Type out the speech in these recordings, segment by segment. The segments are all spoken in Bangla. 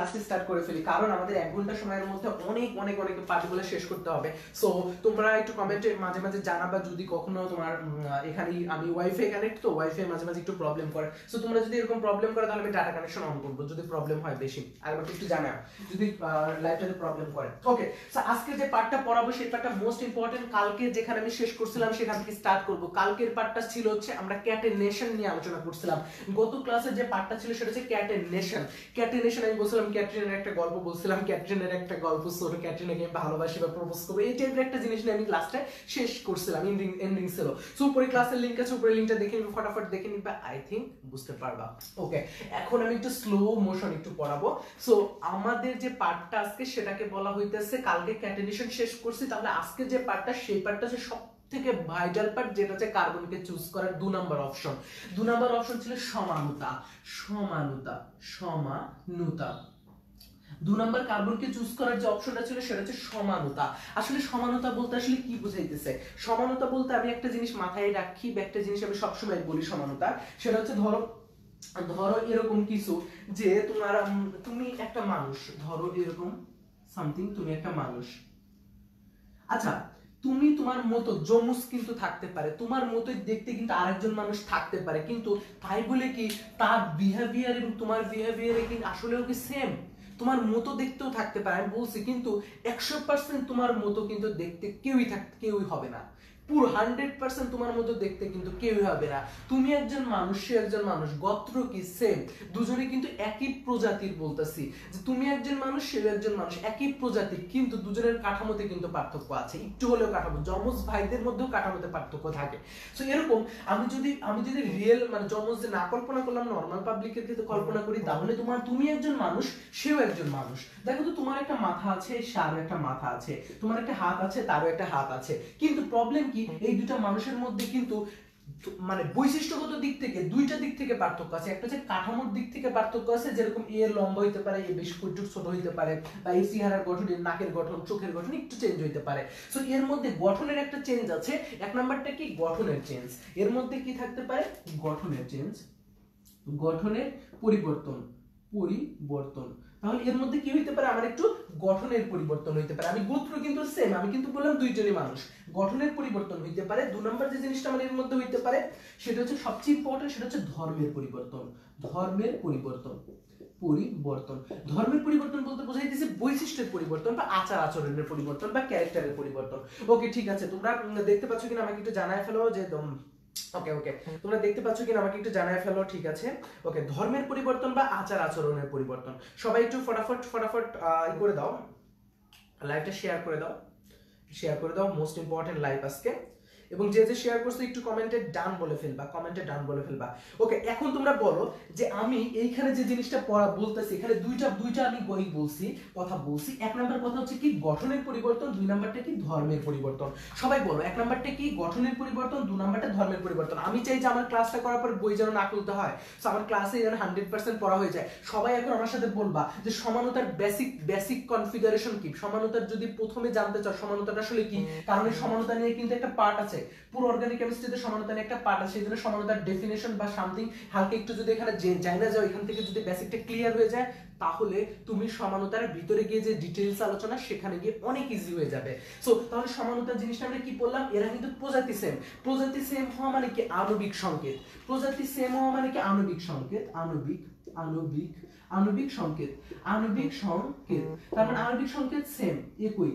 ক্লাসটি স্টার্ট করে ফেলি, কারণ আমাদের 1 ঘন্টা সময়ের মধ্যে অনেক অনেক অনেক পার্টগুলো শেষ করতে হবে। সো তোমরা একটু কমেন্টে মাঝে মাঝে জানাবা যদি কখনো তোমার এখানে আমি ওয়াইফাই কানেক্ট, তো ওয়াইফাই মাঝে মাঝে একটু প্রবলেম করে। সো তোমরা যদি এরকম প্রবলেম করে তাহলে আমি ডাটা কানেকশন অন করবো, যদি প্রবলেম হয় বেশি আর আমাকে একটু জানাও যদি লাইভটাতে প্রবলেম করে। ওকে, সো আজকে যে পার্টটা পড়াবো সেই পার্টটা মোস্ট ইম্পর্টেন্ট। কালকে যেখানে আমি শেষ করছিলাম সেখান থেকে স্টার্ট করব। কালকের পার্টটা ছিল হচ্ছে আমরা ক্যাটেনেশন নিয়ে আলোচনা করছিলাম। গত ক্লাসে যে পার্টটা ছিল সেটা হচ্ছে ক্যাটেনেশন। ক্যাটেনেশন আমি বলছিলাম ক্যাটরিনার একটা গল্প বলছিলাম, ক্যাটরিনার একটা গল্প, ছোট ক্যাটরিনাকে ভালোবাসি বা প্রপোজ করবো, এই টাইপের একটা জিনিস নিয়ে আমি ক্লাসটা শেষ করছিলাম, এন্ডিং ছিল। সো উপরে ক্লাসের লিংক আছে, উপরে লিংকটা দেখে নিবে, ফটাফট দেখে নিবে, আই থিংক বুঝতে পারবা। ওকে, এখন আমি একটু স্লো মোশন একটু পড়াবো। সো আমাদের যে পার্টটা আজকে সেটাকে বলা হইতেছে, কালকে ক্যাটেনেশন শেষ করছি, তাহলে আজকে যে পার্টটা সেই পার্টটা হচ্ছে সব থেকে ভাইটাল পার্ট, যেটা হচ্ছে কার্বনকে চুজ করার 2 নাম্বার অপশন। 2 নাম্বার অপশন ছিল সমানুতা। সমানুতা, সমানুতা। 2 নাম্বার কার্বনকে চুজ করার যে অপশনটা ছিল সেটা হচ্ছে সমানুতা। আসলে সমানুতা বলতে আসলে কি বুঝাইতেছে? সমানুতা বলতে আমি একটা জিনিস মাথায় রাখি, একটা জিনিস আমি সবসময় বলি সমানুতা, সেটা হচ্ছে ধরো এরকম কিছু যে তুমি একটা মানুষ, ধরো এরকম সামথিং, তুমি একটা মানুষ। আচ্ছা, তুমি তোমার মতো জমুস কিন্তু থাকতে পারে, তোমার মতোই দেখতে কিন্তু আরেকজন মানুষ থাকতে পারে, কিন্তু তাই বলে কি তার বিহেভিয়ার এবং তোমার বিহেভিয়ার কিন্তু আসলেও কি সেম? তোমার মতো দেখতেও থাকতে পারে, আমি বলছি, কিন্তু 100% তোমার মতো কিন্তু দেখতে কেউই হবে না। পুরো 100% তোমার মতো দেখতে কিন্তু কেউই হবে না। তুমি একজন মানুষ, সে একজন মানুষ, গোত্র কি সেম, দুজনে কিন্তু একই প্রজাতির, বলতেছি যে তুমি একজন মানুষ, সে একজন মানুষ, একই প্রজাতির, কিন্তু দুজনের কাঠামোতে কিন্তু পার্থক্য আছে, একটু হলেও কাঠামো, যমজ ভাইদের মধ্যেও কাঠামোতে পার্থক্য থাকে। সো এরকম আমি যদি রিয়েল মানে যমজ যে না কল্পনা করলাম, নরমাল পাবলিকের ক্ষেত্রে কল্পনা করি, তাহলে তুমি একজন মানুষ, সেও একজন মানুষ। দেখো তো, তোমার একটা মাথা আছে, তারও একটা মাথা আছে, তোমার একটা হাত আছে, তারও একটা হাত আছে, কিন্তু প্রবলেম কি, এই দুটা মানুষের মধ্যে কিন্তু মানে বৈশিষ্ট্যগত দিক থেকে দুইটা দিক থেকে পার্থক্য আছে। একটা হচ্ছে কাঠামোর দিক থেকে পার্থক্য আছে, যেরকম এর লম্বা হইতে পারে, এ বেশ একটু ছোট হইতে পারে, বা এই চেহারার গঠন, এর নাকের গঠন, চোখের গঠন একটু চেঞ্জ হইতে পারে। সো এর মধ্যে গঠনের একটা চেঞ্জ আছে। 1 নাম্বারটা কি, গঠনের চেঞ্জ। এর মধ্যে কি থাকতে পারে, গঠনের চেঞ্জ, গঠনের পরিবর্তন। তাহলে এর মধ্যে কি হইতে পারে, আমার একটু গঠনের পরিবর্তন হইতে পারে। আমি গোত্র কিন্তু সেম, আমি কিন্তু বললাম দুইজনই মানুষ, গঠনের পরিবর্তন হইতে পারে। 2 নাম্বার যে জিনিসটা আমার এর মধ্যে হইতে পারে সেটা হচ্ছে সবচেয়ে ইম্পর্টেন্ট, সেটা হচ্ছে ধর্মের পরিবর্তন। ধর্মের পরিবর্তন বলতে বোঝাইতেছে বৈশিষ্ট্যের পরিবর্তন, বা আচার আচরণের পরিবর্তন, বা ক্যারেক্টারের পরিবর্তন। ওকে, ঠিক আছে, তোমরা দেখতে পাচ্ছ কিনা আমাকে একটু জানায় ফেলো যে ওকে তোমরা দেখতে পাচ্ছ কিনা আমাকে একটু জানায় ফেলো। ঠিক আছে, ওকে, ধর্মের পরিবর্তন বা আচার আচরণের পরিবর্তন। সবাই একটু ফটাফট করে দাও, লাইভটা শেয়ার করে দাও, মোস্ট ইম্পর্টেন্ট লাইভ আজকে। এবং যে শেয়ার করছো একটু কমেন্টে ডান বলে ফেলবা। ওকে, এখন তোমরা বলো যে আমি এইখানে যে জিনিসটা বলতেছি, এখানে দুইটা আমি কথা বলছি। 1 নাম্বার কথা হচ্ছে কি, গঠনের পরিবর্তন, 2 নাম্বারটা কি, ধর্মের পরিবর্তন। সবাই বলো, 1 নাম্বারটা কি, গঠনের পরিবর্তন, 2 নাম্বারটা ধর্মের পরিবর্তন। আমি চাই যে আমার ক্লাসটা করার পর বই যেন না খুলতে হয়, সো আমার ক্লাসে যেন 100% পড়া হয়ে যায়। সবাই এখন আমার সাথে বলবা যে সমানতার বেসিক কনফিগারেশন কি। সমানতার যদি প্রথমে জানতে চাও সমানতাটা আসলে কি, কারণ এই সমানতা নিয়ে কিন্তু একটা পার্ট আছে, পুরো অর্গানিক কেমিস্ট্রিতে সমানতা নিয়ে একটা পার্ট আছে, সেজন্য সমানতার ডেফিনেশন বা সামথিং হালকা একটু যদি এখানে জানা যাও, এখান থেকে যদি বেসিকটা ক্লিয়ার হয়ে যায়, তাহলে তুমি সমানতার ভিতরে গিয়ে যে ডিটেইলস আলোচনা, সেখানে গিয়ে অনেক ইজি হয়ে যাবে। সো তাহলে সমানতার জিনিসটা আমরা কি বললাম, এরা কিন্তু প্রজাতি সেম হওয়া মানে কি, আণবিক সংকেত। প্রজাতি সেম হওয়া মানে কি, আণবিক সংকেত। তার মানে আণবিক সংকেত সেম, একই,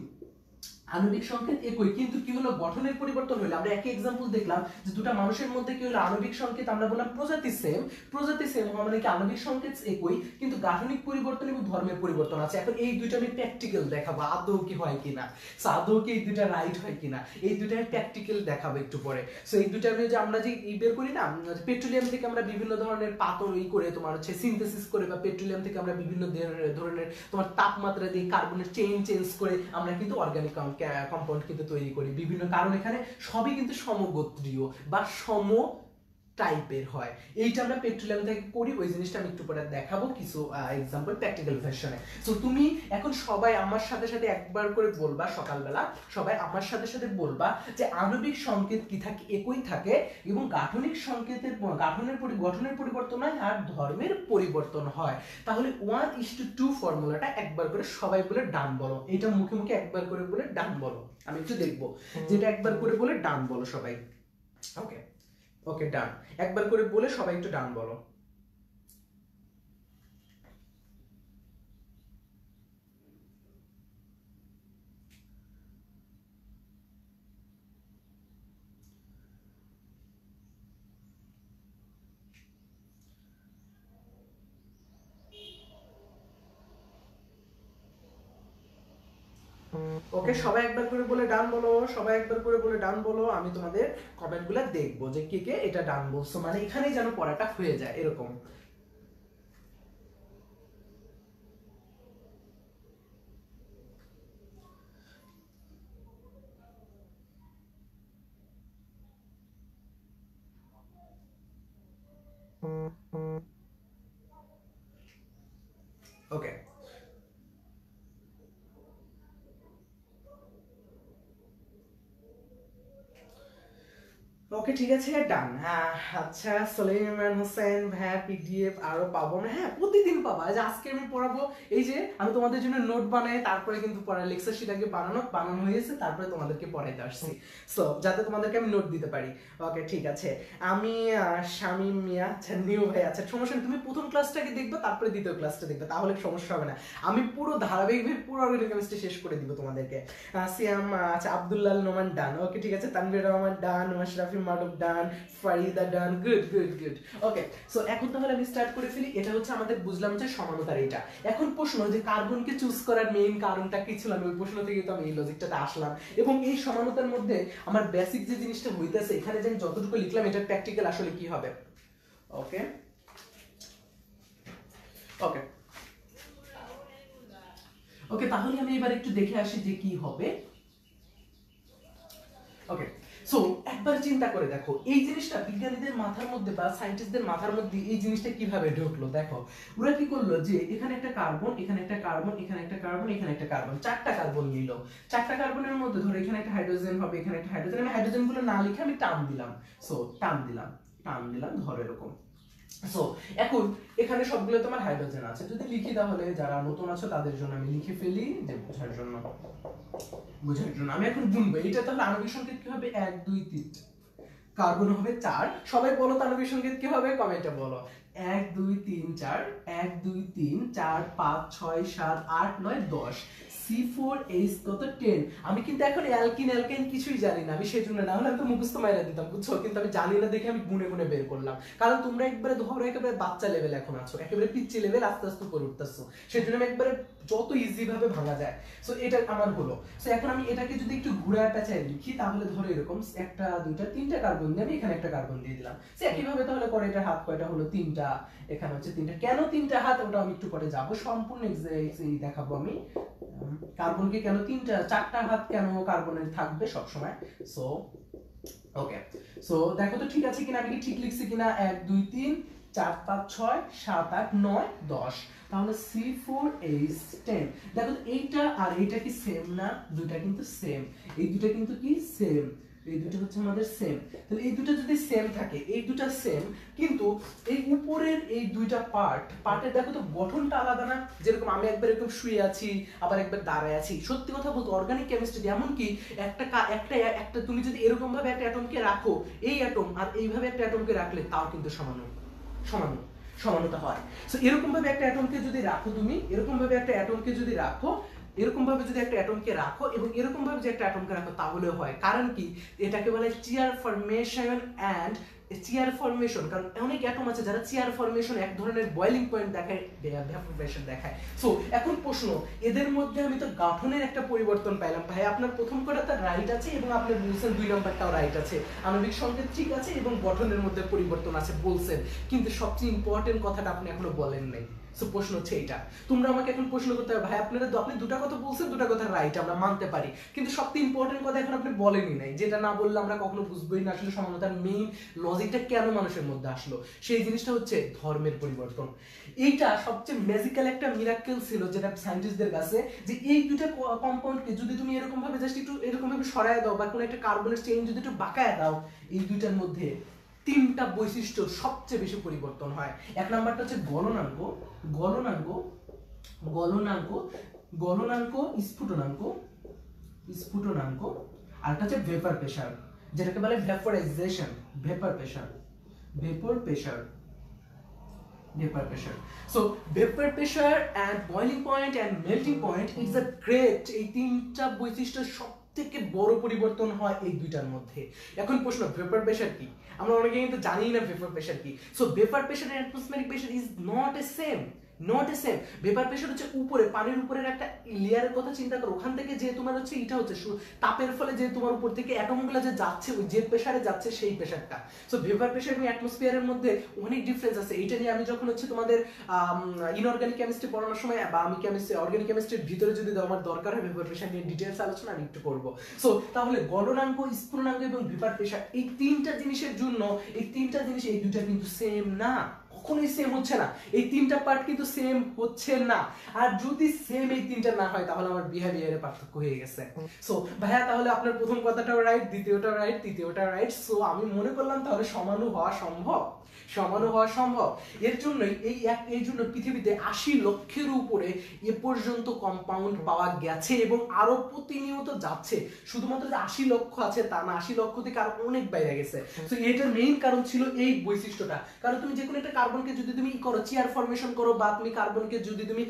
কিন্তু কি হলো, গঠনের পরিবর্তন হলো। আমরা একই एग्जांपल দেখলাম যে দুটো মানুষের মধ্যে কি হলো, আণবিক সংকেত আমরা বললাম প্রজাতি সেম হওয়া মানে কি, আণবিক সংকেত একই, কিন্তু গাঠনিক পরিবর্তন এবং ধর্মের পরিবর্তন আছে। এখন এই দুইটা আমি প্র্যাকটিক্যাল দেখাবো আদৌ কি হয় কিনা, আদৌ কি এই দুইটা রাইট হয় কিনা, এই দুইটা আমি প্র্যাকটিক্যাল দেখাবো একটু পরে। সো এই দুইটা আমি যে আমরা যে বের করি না, পেট্রোলিয়াম থেকে আমরা বিভিন্ন ধরনের পাথর করে তোমার হচ্ছে সিনথেসিস করে, বা পেট্রোলিয়াম থেকে আমরা বিভিন্ন ধরনের তোমার তাপমাত্রা দিয়ে কার্বনের চেঞ্জ করে আমরা কিন্তু অর্গানিক কম্পাউন্ড কিন্তু তৈরি করি বিভিন্ন, কারণ এখানে সবই কিন্তু সমগোত্রীয় বা টাইপের হয়। এইটা আমরা পেট্রোলিয়াম থেকে করি, ওই জিনিসটা আমি একটু পরে দেখাবো কিছু এক্সাম্পল প্র্যাকটিক্যাল ভার্সনে। সো তুমি এখন সবাই আমার সাথে সাথে একবার করে বলবা, সকালবেলা সবাই আমার সাথে সাথে বলবা যে আণবিক সংকেত কি থাকে, একই থাকে, এবং গাঠনিক সংকেতের গঠনের পরিবর্তন হয় আর ধর্মের পরিবর্তন হয়। তাহলে 1:2 ফর্মুলাটা একবার করে সবাই বলে ডান বলো। এটা মুখে মুখে একবার করে বলে ডান বলো। আমি একটু দেখবো যেটা একবার করে বলে ডান বলো সবাই। ওকে ওকে ডান, একবার করে বলে সবাই একটু ডান বলো। ওকে সবাই একবার করে বলে ডান বলো, সবাই একবার করে বলে ডান বলো। আমি তোমাদের কমেন্টগুলো দেখবো যে কে কে এটা ডান বলছো, মানে এখানেই যেন পড়াটা হয়ে যায় এরকম। ওকে ওকে ঠিক আছে ডান। আচ্ছা সলিমান হোসেন ভাইয়া পিডিএফ আরো পাবো না? হ্যাঁ প্রতিদিন পাবা। যে আজকে আমি পড়াবো, এই যে আমি তোমাদের জন্য নোট বানাই, তারপরে কিন্তু পড়ার লেকচার শিট আগে বানানো হয়েছে, তারপরে তোমাদেরকে পড়াইতে আসছি, সো যাতে তোমাদেরকে আমি নোট দিতে পারি। ওকে ঠিক আছে। আমি শামিম মিয়া, আচ্ছা নিউ ভাই, আচ্ছা সমস্যা নেই, তুমি প্রথম ক্লাসটাকে দেখবে তারপরে দ্বিতীয় ক্লাসটা দেখবে, তাহলে সমস্যা হবে না। আমি পুরো ধারাবাহিকভাবে পুরো অর্গানিক কেমিস্ট্রি শেষ করে দিব তোমাদেরকে। সিয়াম, আচ্ছা আব্দুল্লাহ নোমান ডান। ওকে ঠিক আছে। তানভীর রহমান ডান, মাশরাফি মাডক done, Farida done. Good good good. Okay so এখন তাহলে আমি স্টার্ট করে ফেলি। এটা হচ্ছে আমাদের বুঝলাম যে সমানতার এটা। এখন প্রশ্ন যে কার্বনকে চুজ করার মেইন কারণটা কি ছিল, আমি ওই প্রশ্ন থেকে তো আমি এই লজিকটাতে আসলাম, এবং এই সমানতার মধ্যে আমার বেসিক যে জিনিসটা হইতেছে এখানে যে আমি যতটুকু লিখলাম এটা প্র্যাকটিক্যাল আসলে কি হবে। ওকে ওকে ওকে তাহলে আমি এবার একটু দেখে আসি যে কি হবে। ওকে সো একবার চিন্তা করে দেখো এই জিনিসটা বিজ্ঞানীদের মাথার মধ্যে বা সায়েন্টিস্টদের মাথার মধ্যে এই জিনিসটা কিভাবে ঢুকলো। দেখো ওরা কি করলো যে এখানে একটা কার্বন, এখানে একটা কার্বন, এখানে একটা কার্বন, এখানে একটা কার্বন, চারটা কার্বন নিল। চারটা কার্বনের মধ্যে ধরো এখানে একটা হাইড্রোজেন হবে, এখানে একটা হাইড্রোজেন, আমি হাইড্রোজেন গুলো না লিখে আমি টান দিলাম। সো টান দিলাম ধরো এরকম। সো এখন এখানে সবগুলো তোমার হাইড্রোজেন আছে, যদি লিখি তাহলে যারা নতুন আছে তাদের জন্য আমি লিখে ফেলি যে বোঝার জন্য। আমি এখন গুনবো এটা, তাহলে আণবিক সংকেত কি হবে 1 2 3, কার্বন হবে 4। সবাই বলো তো আণবিক সংকেত কি হবে, কমেন্টে বলো। 1 2 3 4, 1 2 3 4 5 6 7 8 9 10, C4H কত 10। আমি কিন্তু এখন অ্যালকিন কিছুই জানি না, আমি সেই জন্য, না হলে আমি তো মুখস্থ মাইরা দিতাম বুঝছো, কিন্তু আমি জানি না দেখে আমি গুনে গুনে বের করলাম। কারণ তোমরা একবারে ধরো একেবারে বাচ্চা লেভেল এখন আছো, একেবারে পিচ্চি লেভেল, আস্তে আস্তে উপরে উঠতেছো, সেই জন্য আমি একবারে যত ইজি ভাবে ভাঙা যায়। সো এটা আমার হলো। সো এখন আমি এটাকে যদি একটু ঘুরায় পেঁচায় লিখি তাহলে ধরো এরকম 1 2 3 কার্বন দিয়ে আমি এখানে একটা কার্বন দিয়ে দিলাম। সে একই ভাবে তাহলে করে এটার হাত কয়টা হলো 3টা, এখানে হচ্ছে 3টা। কেন 3টা হাত ওটা আমি একটু পরে যাব, সম্পূর্ণ দেখাবো আমি। কার্বনকে কেন 4টা হাত কেন কার্বনের থাকবে সব সময়। সো ওকে সো দেখো তো ঠিক আছে কিনা, আমি কি ঠিক লিখছি কিনা। 1 2 3 4 5 6 7 8 9 10, তাহলে C4H10। দেখো এইটা আর এইটা কি সেম না, দুইটা কিন্তু সেম, এই দুইটা কিন্তু কি সেম, এই দুটো হচ্ছে আমাদের সেম। তাহলে এই দুটো যদি সেম থাকে, এই দুটো সেম, কিন্তু এই উপরের এই দুইটা পার্টের দেখো তো গঠনটা আলাদা না। যেরকম আমি একবার এরকম শুয়ে আছি, আবার একবার দাঁড়ায় আছি। সত্যি কথা বলতে অর্গানিক কেমিস্ট্রি এমন কি একটা তুমি যদি এরকম ভাবে একটা অ্যাটমকে রাখো, এই অ্যাটম আর এইভাবে একটা অ্যাটমকে রাখলে তাও কিন্তু সমানতা হয়। সো এরকম ভাবে একটা অ্যাটমকে যদি রাখো, তুমি এরকম ভাবে একটা অ্যাটমকে যদি রাখো, এরকম ভাবে যদি একটা অ্যাটমকে রাখো এবং এরকম ভাবে যে একটা অ্যাটমকে রাখো তাহলে হয়। কারণ কি, এটাকে বলে chair formation and chair formation. কারণ অনেক অ্যাটম আছে যারা চেয়ার ফরমেশন এক ধরনের বয়লিং পয়েন্ট দেখায়, ভ্যাপোরেশন দেখায়। সো এখন প্রশ্ন, এদের মধ্যে আমি তো গঠনের একটা পরিবর্তন পাইলাম। ভাই আপনার প্রথম কথাটা রাইট আছে এবং আপনি বলছেন 2 নম্বরটাও রাইট আছে, আণবিক সংকেত ঠিক আছে এবং গঠনের মধ্যে পরিবর্তন আছে বলছেন, কিন্তু সবচেয়ে ইম্পর্টেন্ট কথাটা আপনি এখনো বলেন নাই। সো প্রশ্ন হচ্ছে এটা। তোমরা আমাকে এখন প্রশ্ন করতে হবে, ভাই আপনারা আপনি দুটা কথা বলছেন, দুটা কথা রাইট, আমরা মানতে পারি, কিন্তু সবচেয়ে ইম্পর্টেন্ট কথা এখন আপনি বলেনই নাই, যেটা না বললে আমরা কখনো বুঝবোই না আসলে সমানতার মেইন লজিকটা কেন মানুষের মধ্যে আসলো। সেই জিনিসটা হচ্ছে ধর্মের পরিবর্তন। এইটা সবচেয়ে ম্যাজিক্যাল একটা মিরাক্কেল ছিল যেটা সায়েন্টিস্টদের কাছে, যে এই দুটা কম্পাউন্ডকে যদি তুমি এরকম ভাবে জাস্ট একটু এরকম ভাবে সরায় দাও বা কোনো একটা কার্বনের চেইন যদি একটু বাঁকায় দাও, এই দুইটার মধ্যে তিনটা বৈশিষ্ট্য সবচেয়ে বেশি পরিবর্তন হয়। এক নাম্বারটা হচ্ছে গলনাঙ্ক, গলনাঙ্ক গলনাঙ্ক গলনাঙ্ক স্ফুটনাঙ্ক, স্ফুটনাঙ্ক, আর একটা হচ্ছে ভেপার প্রেসার, যেটাকে বলে vaporisation, vapour pressure, vapour pressure, vapor pressure. So vapor pressure and boiling point and melting point is a great, এই তিনটা বৈশিষ্ট্য সবথেকে বড় পরিবর্তন হয় এই দুইটার মধ্যে। এখন প্রশ্ন, ভেপার প্রেসার কি? আমরা অনেকে কিন্তু জানি না ভেপার প্রেসার কি। So vapour pressure and atmospheric pressure is not a same, not a same. Vapour pressure হচ্ছে উপরে, পানির উপরের একটা লেয়ারের কথা চিন্তা করো, ওখান থেকে যে তোমার হচ্ছে এটা হচ্ছে তাপের ফলে যে তোমার উপর থেকে অ্যাটমগুলো যে যাচ্ছে, ওই যে প্রেসারে যাচ্ছে সেই প্রেসারটা। সো ভেপার প্রেসার এবং অ্যাটমসফিয়ারের মধ্যে অনেক ডিফারেন্স আছে। এটা নিয়ে আমি যখন হচ্ছে তোমাদের ইনঅর্গানিক কেমিস্ট্রি পড়ানোর সময় বা আমি কেমিস্ট্রি অর্গানিক কেমিস্ট্রির ভিতরে যদি আমার দরকার হয় ভেপার প্রেসার নিয়ে ডিটেইলস আলোচনা আমি একটু করব। সো তাহলে গলনাঙ্ক, স্ফুটনাঙ্ক এবং ভেপার প্রেসার, এই তিনটা জিনিসের জন্য, এই তিনটা জিনিস এই দুইটা কিন্তু সেম না, কখনোই সেম হচ্ছে না। এই তিনটা পার্ট কিন্তু সেম হচ্ছে না। আর যদি সেম এই তিনটা না হয় তাহলে আমার বিহেভিয়ারে পার্থক্য হয়ে গেছে। সো ভাইয়া তাহলে আপনার প্রথম কথাটাও রাইট, দ্বিতীয়টা রাইট, তৃতীয়টা রাইট। সো আমি মনে করলাম তাহলে সমানু হওয়া সম্ভব, সমানু হওয়া সম্ভব। এর জন্যই এই জন্য পৃথিবীতে 80 লক্ষের উপরে এ পর্যন্ত কম্পাউন্ড পাওয়া গেছে এবং আরো প্রতিনিয়ত যাচ্ছে। শুধুমাত্র যে 80 লক্ষ আছে তা না, 80 লক্ষ থেকে আরো অনেক বাইরে গেছে। তো এটার মেইন কারণ ছিল এই বৈশিষ্ট্যটা। কারণ তুমি যে কোনো একটা কার্বনকে যদি তুমি করো, চেয়ার ফরমেশন করো, বা তুমি কার্বনকে যদি তুমি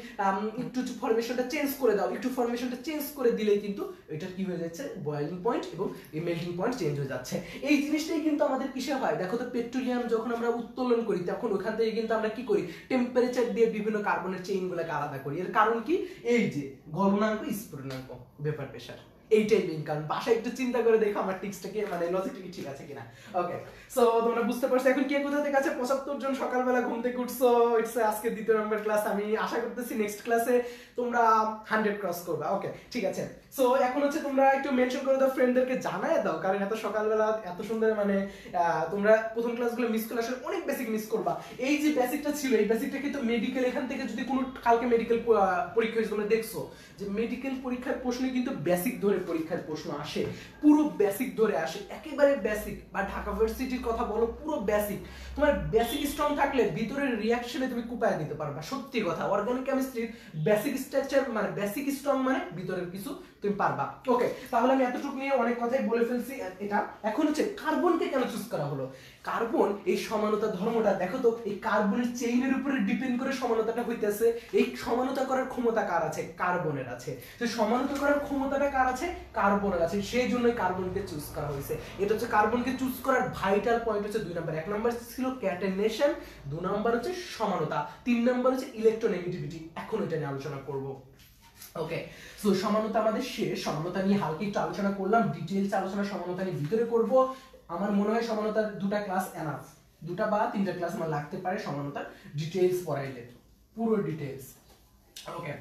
একটু ফরমেশনটা চেঞ্জ করে দাও, একটু ফরমেশনটা চেঞ্জ করে দিলেই কিন্তু এটা কি হয়ে যাচ্ছে, বয়েলিং পয়েন্ট এবং এই মেল্টিং পয়েন্ট চেঞ্জ হয়ে যাচ্ছে। এই জিনিসটাই কিন্তু আমাদের কিসে হয়, দেখো তো পেট্রোলিয়াম যখন আমরা উত্তোলন করি তখন ওখান থেকে কিন্তু আমরা কি করি, টেম্পারেচার দিয়ে বিভিন্ন কার্বনের চেইনগুলোকে আলাদা করি। এর কারণ কি, এই যে গলনাঙ্ক, স্ফুটনাঙ্ক, ভেপার প্রেসার, এইটাই মেইন কারণ। বাসায় একটু চিন্তা করে দেখো আমার টিক্সটা কি, মানে লজিকটা কি ঠিক আছে কিনা। ওকে, সো তোমরা বুঝতে পারছো এখন কে কোথা থেকে আছে। 75 জন সকালবেলা ঘুম থেকে উঠছো, ইটস আজকে দ্বিতীয় নম্বর ক্লাস। আমি আশা করতেছি নেক্সট ক্লাসে তোমরা 100 ক্রস করবে। ওকে ঠিক আছে। সো এখন হচ্ছে তোমরা একটু মেনশন করে দাও, ফ্রেন্ডদেরকে জানায় দাও, কারণ এত সকালবেলা এত সুন্দর মানে তোমরা প্রথম ক্লাসগুলো মিস করলে আসলে অনেক বেসিক মিস করবা। এই যে বেসিকটা ছিল, এই বেসিকটা কিন্তু মেডিকেল, এখান থেকে যদি কোনো কালকে মেডিকেল পরীক্ষা তোমরা দেখছো যে মেডিকেল পরীক্ষার প্রশ্নে কিন্তু বেসিক ধরে পরীক্ষার প্রশ্ন আসে, পুরো বেসিক ধরে আসে, একেবারে বেসিক। বা ঢাকা ভার্সিটির কথা বলো, পুরো বেসিক। তোমার বেসিক স্ট্রং থাকলে ভিতরের রিঅ্যাকশনে তুমি কুপায় দিতে পারবা, সত্যি কথা। অর্গানিক কেমিস্ট্রির বেসিক স্ট্রাকচার মানে বেসিক স্ট্রং মানে ভিতরের কিছু তুমি পারবা। ওকে, তাহলে আমি এতটুকু নিয়ে অনেক কথাই বলে ফেলছি। এটা এখন হচ্ছে কার্বনকে কেন চুজ করা হলো। কার্বন এই সমানতা ধর্মটা দেখো তো, এই কার্বনের চেইনের উপরে ডিপেন্ড করে সমানতাটা হইতেছে। এই সমানতা করার ক্ষমতা কার আছে, কার্বনের আছে। তো সমানতা করার ক্ষমতাটা কার আছে, কার্বনের আছে। সেই জন্যই কার্বনকে চুজ করা হয়েছে। এটা হচ্ছে কার্বনকে চুজ করার ভাইটাল পয়েন্ট হচ্ছে 2 নাম্বার। 1 নাম্বার ছিল ক্যাটেনেশন, 2 নাম্বার হচ্ছে সমানতা, 3 নাম্বার হচ্ছে ইলেকট্রোনেগেটিভিটি। এখন এটা নিয়ে আলোচনা করব। ওকে, সো সমানতা আমাদের শেষ। সমানতা নিয়ে হালকা একটু আলোচনা করলাম, ডিটেইলস আলোচনা সমানতা নিয়ে ভিতরে করব। আমার মনে হয় সমানতার 2টা ক্লাস এনাফ, 2টা বা 3টা ক্লাস আমার লাগতে পারে সমানতার ডিটেইলস পড়াইলে, পুরো ডিটেইলস। ওকে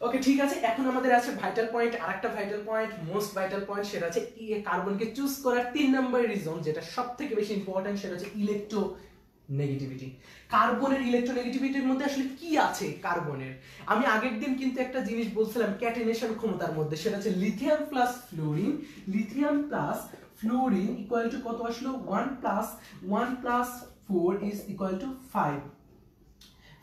ওকে ঠিক আছে। এখন আমাদের আছে ভাইটাল পয়েন্ট, আরেকটা vital point, most vital point, সেটা হচ্ছে কার্বনকে চুজ করার 3 নাম্বার রিজন, যেটা সবথেকে বেশি ইম্পর্টেন্ট, সেটা হচ্ছে ইলেকট্রোনেগেটিভিটি। কার্বনের ইলেকট্রোনেগেটিভিটির মধ্যে আসলে কি আছে কার্বনের। আমি আগের দিন কিন্তু একটা জিনিস বলছিলাম ক্যাটেনেশন ক্ষমতার মধ্যে, সেটা হচ্ছে lithium plus fluorine, lithium plus fluorine equal to কত আসলো, 1 প্লাস 4 ইজ ইকুয়াল টু 5।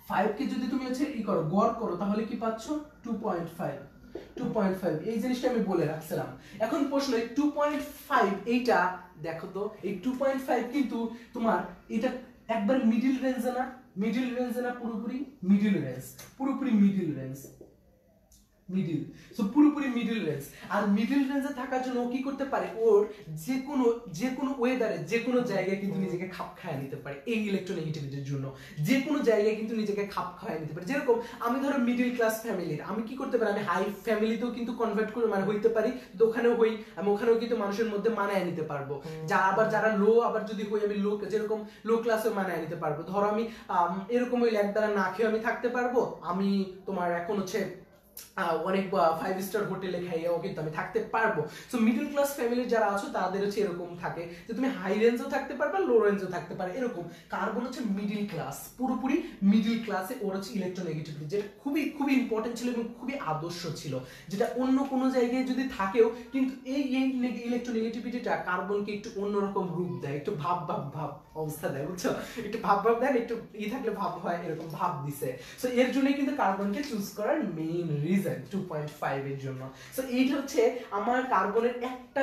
5 কে যদি তুমি হচ্ছে করো, গড় করো, তাহলে কি পাচ্ছ 2.5। এই জিনিসটা আমি বলে রাখছিলাম। এখন প্রশ্ন, এই 2.5 এইটা দেখো তো, এই 2.5 কিন্তু তোমার এটা একবার মিডল রেঞ্জে না, পুরোপুরি মিডল রেঞ্জ, মিডিল, সো পুরোপুরি মিডিল রেঞ্জ। আর মিডিল রেঞ্জে থাকার জন্য ও কি করতে পারে, ওর যে কোনো ওয়েদারে যে কোনো জায়গায় কিন্তু নিজেকে খাপ খাইয়ে নিতে পারে এই ইলেকট্রোনেগেটিভিটির জন্য। যে কোনো জায়গায় কিন্তু নিজেকে খাপ খাইয়ে নিতে পারে। যেরকম আমি ধরো মিডিল ক্লাস ফ্যামিলির, আমি কি করতে পারি, আমি হাই ফ্যামিলিতেও কিন্তু কনভার্ট করে মানে হইতে পারি, তো ওখানেও হই, আমি ওখানেও কিন্তু মানুষের মধ্যে মানায় নিতে পারবো। যারা লো, আবার যদি হই আমি লো, যেরকম লো ক্লাসে মানায় নিতে পারবো। ধরো আমি এরকম ওই ল্যাক দ্বারা না খেয়ে আমি থাকতে পারবো, আমি তোমার এখন হচ্ছে অনেক 5 স্টার হোটেলে খাইয়েও কিন্তু আমি থাকতে পারবো। সো মিডল ক্লাস ফ্যামিলির যারা আছো তাদের হচ্ছে এরকম থাকে যে তুমি হাই রেঞ্জেও থাকতে পারবে, লো রেঞ্জেও থাকতে পারে এরকম। কার্বন হচ্ছে মিডল ক্লাস, পুরোপুরি মিডল ক্লাসে ওর হচ্ছে ইলেকট্রোনেগেটিভিটি, যেটা খুবই খুবই ইম্পর্টেন্ট ছিল এবং খুবই আদর্শ ছিল, যেটা অন্য কোনো জায়গায় যদি থাকেও কিন্তু এই ইলেকট্রোনেগেটিভিটিটা কার্বনকে একটু অন্যরকম রূপ দেয়, একটু ভাব অবস্থা দেয়, বুঝছো, একটু ভাব দেয়, একটু থাকলে ভাব হয়, এরকম ভাব দিছে। সো এর জন্য কিন্তু কার্বনকে চুজ করার মেইন রিজন 2.5 এর জন্য। সো এইটা হচ্ছে আমার কার্বনের একটা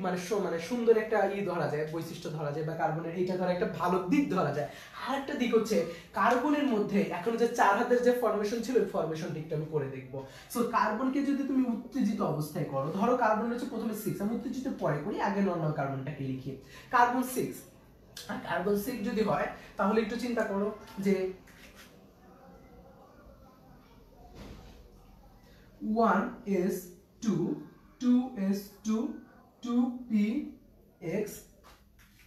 মানে সুন্দর একটা ধরা যায়, বৈশিষ্ট্য ধরা যায়, বা কার্বনের এইটা ধরা একটা ভালো দিক ধরা যায়। আর একটা দিক হচ্ছে কার্বনের মধ্যে এখন যে 4 হাতের যে ফরমেশন ছিল, ওই ফরমেশন দিকটা আমি করে দেখবো। সো কার্বনকে যদি তুমি উত্তেজিত অবস্থায় করো, ধরো কার্বন হচ্ছে প্রথমে 6, আমি উত্তেজিত পরে করি, আগে নরমাল কার্বনটাকে লিখি। কার্বন 6, আর কার্বন 6 যদি হয় তাহলে একটু চিন্তা করো যে 1s2 2s2 2px,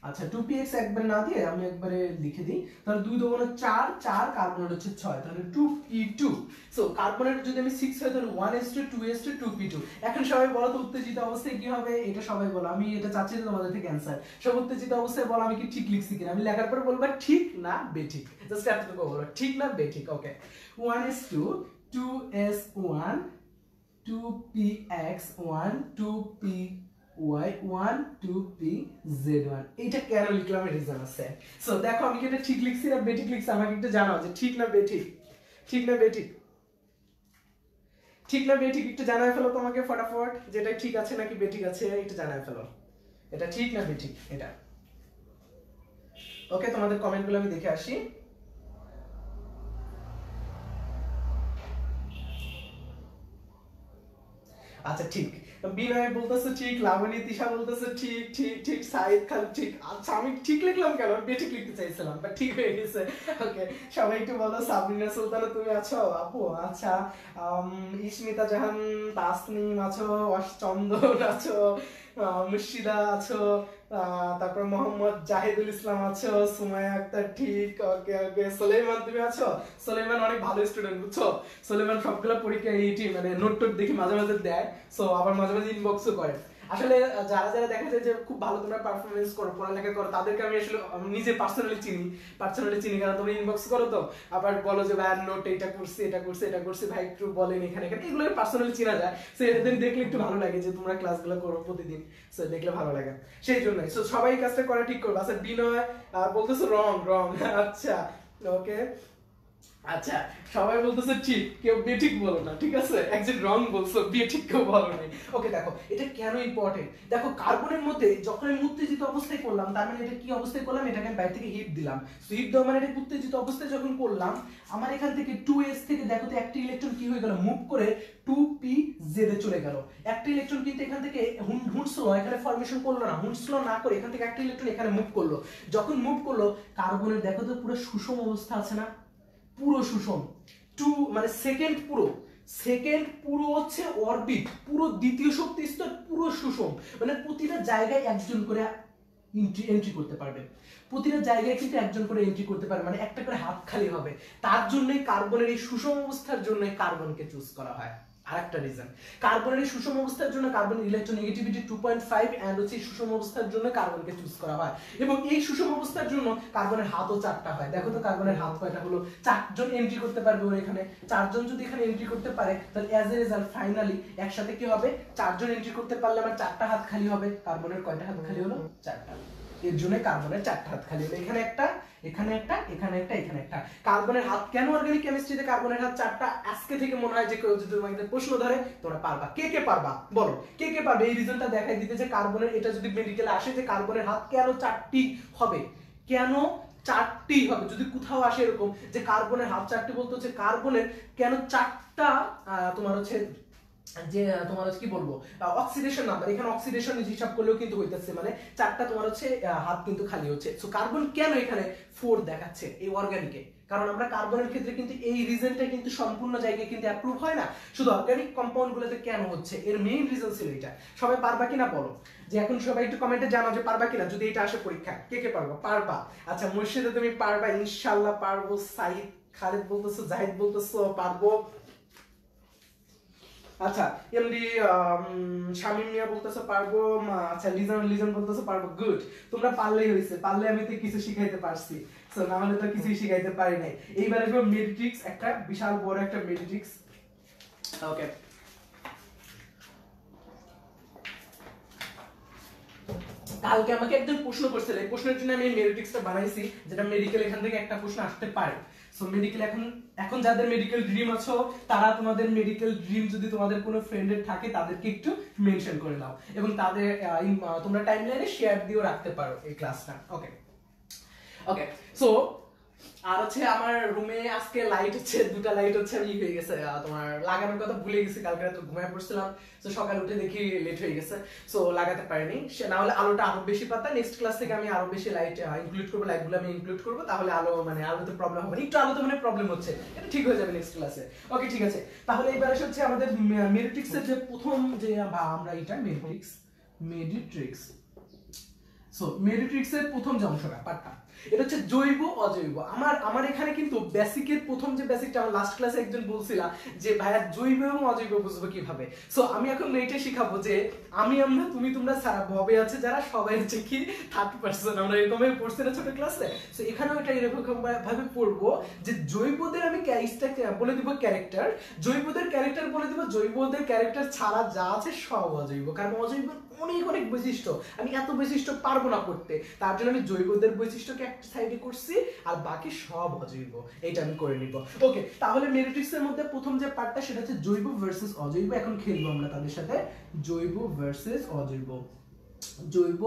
আচ্ছা 2px একবার না দিয়ে আমি একবারে লিখে দিই, তাহলে 2 2 4, 4 কার্বনের হচ্ছে 6, তাহলে 2p2। সো কার্বনের যদি আমি 6 হয় তাহলে 1s2 2s2 2p2। এখন সবাই বলো তো উত্তেজিত অবস্থায় কি হবে, এটা সবাই বলো, আমি এটা চাচ্ছি তোমাদের থেকে অ্যানসার। সব উত্তেজিত অবস্থায় বলো আমি কি ঠিক লিখছি কিনা, আমি লেখার পর বলবা ঠিক না বেঠিক, জাস্ট এতটুকু বলো ঠিক না বেঠিক। ওকে, 1s2 2s1 2px1 2py1 2pz1, এইটা কেন লিখলাম এর রিজন আছে। সো দেখো আমি কি এটা ঠিক লিখছি না বেঠিক লিখছি, আমাকে একটু জানাও যে ঠিক না বেঠিক, ঠিক না বেঠিক, ঠিক না বেঠিক একটু জানাই ফেলো তোমাকে ফটাফট, যেটা ঠিক আছে নাকি বেঠিক আছে একটু জানাই ফেলো, এটা ঠিক না বেঠিক এটা। ওকে, তোমাদের কমেন্টগুলো আমি দেখে আসি। আচ্ছা ঠিক, বিনয় বলতেছে ঠিক, লাবণী তিশা বলতেছে ঠিক ঠিক ঠিক, সাইদ খান ঠিক। আচ্ছা আমি ঠিক লিখলাম কেন, বেঠিক লিখতে চাইছিলাম, বাট ঠিক হয়ে গেছে। ওকে, সবাই একটু বলো। সাবরিনা সুলতানা তুমি আছো আপু? আচ্ছা, ইস্মিতা জাহান, তাসনিম আছো, চন্দন আছো, মুর্শিদা আছো, তারপর মোহাম্মদ জাহিদুল ইসলাম আছো, সুমাইয়া আক্তার ঠিক। ওকে ওকে, সুলাইমান তুমি আছো? সুলাইমান অনেক ভালো স্টুডেন্ট, বুঝছো, সুলাইমান সবগুলো পরীক্ষা এইটি মানে নোট টোট দেখি মাঝে মাঝে দেয়, সো আবার মাঝে মাঝে ইনবক্সও করে। আসলে যারা যারা দেখা যায় যে খুব ভালো তোমরা পারফরমেন্স করো, পড়ালেখা করো, তাদেরকে আমি আসলে নিজে পার্সোনালি চিনি, কারণ তোমরা ইনবক্স করো তো, আবার বলো যে ভাই নোট এটা করছি এটা করছি এটা করছি, ভাই একটু বলেন এখানে এখানে, এগুলো পার্সোনালি চিনা যায়। সো এদের দেখলে একটু ভালো লাগে যে তোমরা ক্লাসগুলো করো প্রতিদিন, সো দেখলে ভালো লাগে, সেই জন্যই। সো সবাই কাজটা করা ঠিক করবে। আচ্ছা বিনয় বলতেছো রং, আচ্ছা ওকে, আচ্ছা সবাই বলতেছে ঠিক, কেউ বেঠিক বলো না, ঠিক আছে, একজন রং বলছো, বেঠিক কেউ বলো নাই। ওকে দেখো এটা কেন ইম্পর্টেন্ট, দেখো কার্বনের মধ্যে যখন আমি উত্তেজিত অবস্থায় করলাম, তার মানে এটা কি অবস্থায় করলাম, এটাকে আমি বাইরে থেকে হিট দিলাম। সো হিট দেওয়া মানে এটা উত্তেজিত অবস্থায় যখন করলাম, আমার এখান থেকে 2s থেকে দেখো তো একটা ইলেকট্রন কি হয়ে গেল, মুভ করে 2pz এ চলে গেল। একটা ইলেকট্রন কিন্তু এখান থেকে হুন্ডসলো এখানে ফরমেশন করলো না, হুন্ডসলো না করে এখান থেকে একটা ইলেকট্রন এখানে মুভ করলো। যখন মুভ করলো, কার্বনের দেখো তো পুরো সুষম অবস্থা আছে না, পুরো সুষম, মানে সেকেন্ড পুরো হচ্ছে অরবিট, পুরো দ্বিতীয় শক্তি স্তর পুরো সুষম, মানে প্রতিটা জায়গায় একজন করে এন্ট্রি করতে পারবে, প্রতিটা জায়গায় কিন্তু একজন করে এন্ট্রি করতে পারবে, মানে একটা করে হাত খালি হবে। তার জন্যই কার্বনের এই সুষম অবস্থার জন্য কার্বনকে চুজ করা হয়। আরেকটা রিজন, কার্বনের এই সুষম অবস্থার জন্য কার্বনের ইলেকট্রোনেগেটিভিটি 2.5 এন্ড হচ্ছে সুষম অবস্থার জন্য কার্বনকে চুজ করা হয়। এবং এই সুষম অবস্থার জন্য কার্বনের হাতও 4টা হয়। দেখো তো কার্বনের হাত কয়টা হলো, 4জন এন্ট্রি করতে পারবে ওর এখানে, 4জন যদি এখানে এন্ট্রি করতে পারে, তাহলে অ্যাজ এ রেজাল্ট ফাইনালি একসাথে কি হবে, 4জন এন্ট্রি করতে পারলে আমার 4টা হাত খালি হবে। কার্বনের কয়টা হাত খালি হলো, 4টা। এর জন্য কার্বনের 4টা হাত খালি হলো, এখানে একটা, এখানে একটা, এখানে একটা, এখানে একটা। কার্বনের হাত কেন অর্গানিক কেমিস্ট্রিতে কার্বনের হাত 4টা, আজকে থেকে মনে হয় যে কেউ যদি তোমাদের প্রশ্ন ধরে তোমরা পারবা। কে কে পারবা বলো, কে কে পারবে এই রিজনটা দেখাই দিতে যে কার্বনের, এটা যদি মেডিকেলে আসে যে কার্বনের হাত কেন 4টি হবে, কেন 4টি হবে, যদি কোথাও আসে এরকম যে কার্বনের হাত 4টি, বলতে হচ্ছে কার্বনের কেন 4টা তোমার হচ্ছে যে তোমার হচ্ছে কি বলবো অক্সিডেশন নাম্বার, এখানে অক্সিডেশন হিসাব করলেও কিন্তু হইতেছে, মানে 4টা তোমার হচ্ছে হাত কিন্তু খালি হচ্ছে। সো কার্বন কেন এখানে 4 দেখাচ্ছে এই অর্গানিকে, কারণ আমরা কার্বনের ক্ষেত্রে কিন্তু এই রিজনটা কিন্তু সম্পূর্ণ জায়গায় কিন্তু অ্যাপ্রুভ হয় না, শুধু অর্গানিক কম্পাউন্ড গুলোতে কেন হচ্ছে, এর মেইন রিজন ছিল এটা। সবাই পারবা কিনা বলো, যে এখন সবাই একটু কমেন্টে জানাও যে পারবা কিনা, যদি এটা আসে পরীক্ষা কে কে পারবা? পারবা। আচ্ছা মুর্শিদা তুমি পারবা? ইনশাআল্লাহ পারবো। সাইদ, খালিদ বলতেছো, জাহিদ বলতেছো পারবো। আচ্ছা এমডি শামিম মিয়া বলতেছো পারবো। আচ্ছা লিজন লিজন বলতেছো পারবো। গুড, তোমরা পারলেই হইছে, পারলে আমি তো কিছু শিখাইতে পারছি, সো না হলে তো কিছুই শিখাইতে পারি নাই। এইবার আসবে মেডিট্রিক্স, একটা বিশাল বড় একটা মেডিট্রিক্স। ওকে, কালকে আমাকে একজন প্রশ্ন করছিল, এই প্রশ্নের জন্য আমি মেডিট্রিক্সটা বানাইছি, যেটা মেডিকেল এখান থেকে একটা প্রশ্ন আসতে পারে। সো মেডিকেল এখন যাদের মেডিকেল ড্রিম আছো, তারা তোমাদের মেডিকেল ড্রিম যদি তোমাদের কোনো ফ্রেন্ডের থাকে তাদেরকে একটু মেনশন করে দাও, এবং তাদের তোমরা টাইমলাইনে শেয়ার দিয়েও রাখতে পারো এই ক্লাসটা। ওকে ওকে, সো আর হচ্ছে আমার রুমে আজকে লাইট হচ্ছে, 2টা লাইট হচ্ছে আমি হয়ে গেছে, তোমার লাগানোর কথা ভুলে গেছি, কালকে রাতে ঘুমায় পড়ছিলাম, তো সকালে উঠে দেখি লেট হয়ে গেছে, সো লাগাতে পারিনি। না হলে আলোটা আরো বেশি পাতা, নেক্সট ক্লাস থেকে আমি আরো বেশি লাইট ইনক্লুড করবো, লাইটগুলো আমি ইনক্লুড করবো, তাহলে আলো মানে আলোতে প্রবলেম হবে না, একটু আলোতে মানে প্রবলেম হচ্ছে, এটা ঠিক হয়ে যাবে নেক্সট ক্লাসে। ওকে ঠিক আছে, তাহলে এবার হচ্ছে আমাদের মেডিট্রিক্সের যে প্রথম যে আমরা এটা মেডিট্রিক্স, সো মেডিট্রিক্সের প্রথম যে অংশটা পার্টটা, এটা হচ্ছে জৈব অজৈব। আমার এখানে কিন্তু বেসিকের প্রথম যে বেসিকটা, আমার লাস্ট ক্লাসে একজন বলছিলা যে ভাইয়া জৈব এবং অজৈব বুঝবো কিভাবে। সো আমি এখন এইটা শিখাবো যে আমরা তুমি তোমরা সারা ভবে আছে যারা সবাই হচ্ছে কি 30%, আমরা এরকম ভাবে পড়ছি না ছোট ক্লাসে। সো এখানেও এটা এরকম ভাবে পড়বো যে জৈবদের আমি বলে দিব ক্যারেক্টার, জৈবদের ক্যারেক্টার বলে দিব, জৈবদের ক্যারেক্টার ছাড়া যা আছে সব অজৈব, কারণ অজৈব অনেক অনেক বৈশিষ্ট্য, আমি এত বৈশিষ্ট্য পারবো না পড়তে, তার জন্য আমি জৈবদের বৈশিষ্ট্যকে একটা সাইডে করছি, আর বাকি সব অজৈব, এটা আমি করে নিব। ওকে, তাহলে মেডিট্রিক্সের মধ্যে প্রথম যে পার্টটা সেটা হচ্ছে জৈব ভার্সেস অজৈব। এখন খেলবো আমরা তাদের সাথে, জৈব ভার্সেস অজৈব, জৈব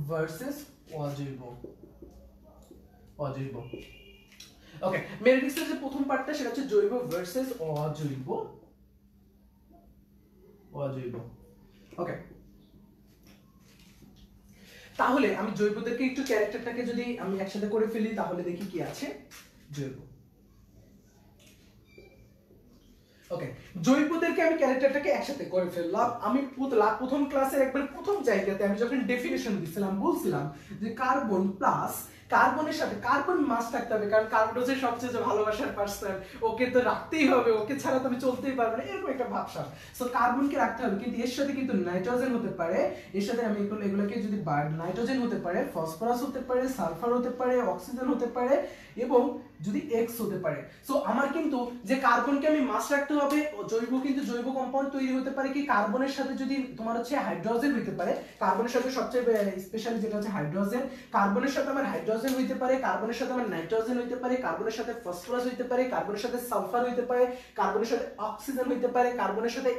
ভার্সেস অজৈব, অজৈব। ওকে, মেডিট্রিক্সের যে প্রথম পার্টটা সেটা হচ্ছে জৈব ভার্সেস অজৈব, অজৈব। ওকে, তাহলে আমি জৈবদেরকে একটু ক্যারেক্টারটাকে যদি আমি একসাথে করে ফেলি, তাহলে দেখি কি আছে। জৈব, ওকে, জৈবদেরকে আমি ক্যারেক্টারটাকে একসাথে করে ফেললাম। আমি প্রথম ক্লাসের একবার প্রথম জায়গাতে আমি যখন ডেফিনেশন দিছিলাম বলছিলাম যে কার্বন প্লাস, কার্বনের সাথে কার্বন মাস্ট থাকতে হবে, কারণ কার্বন হচ্ছে সবচেয়ে ভালোবাসার পার্সন, ওকে তো রাখতেই হবে, ওকে ছাড়া তো আমি চলতেই পারবো না, এরকম একটা ভাবসাব। সো কার্বনকে রাখতে হবে, কিন্তু এর সাথে কিন্তু নাইট্রোজেন হতে পারে, এর সাথে আমি এগুলোকে যদি নাইট্রোজেন হতে পারে, ফসফরাস হতে পারে, সালফার হতে পারে, অক্সিজেন হতে পারে, এবং যদি এক্স হতে পারে। সো আমার কিন্তু যে কার্বনকে আমি মাস্ট রাখতে হবে, জৈব কিন্তু জৈব কম্পাউন্ড তৈরি হতে পারে কি কার্বনের সাথে যদি তোমার হচ্ছে হাইড্রোজেন হতে পারে, কার্বনের সাথে সবচেয়ে স্পেশালি যেটা হচ্ছে হাইড্রোজেন, কার্বনের সাথে আমার হাইড্রোজেন হইতে পারে, কার্বনের সাথে আমার নাইট্রোজেন হইতে পারে, কার্বনের সাথে ফসফরাস হইতে পারে, কার্বনের সাথে সালফার হইতে পারে, কার্বনের সাথে অক্সিজেন হইতে পারে, কার্বনের সাথে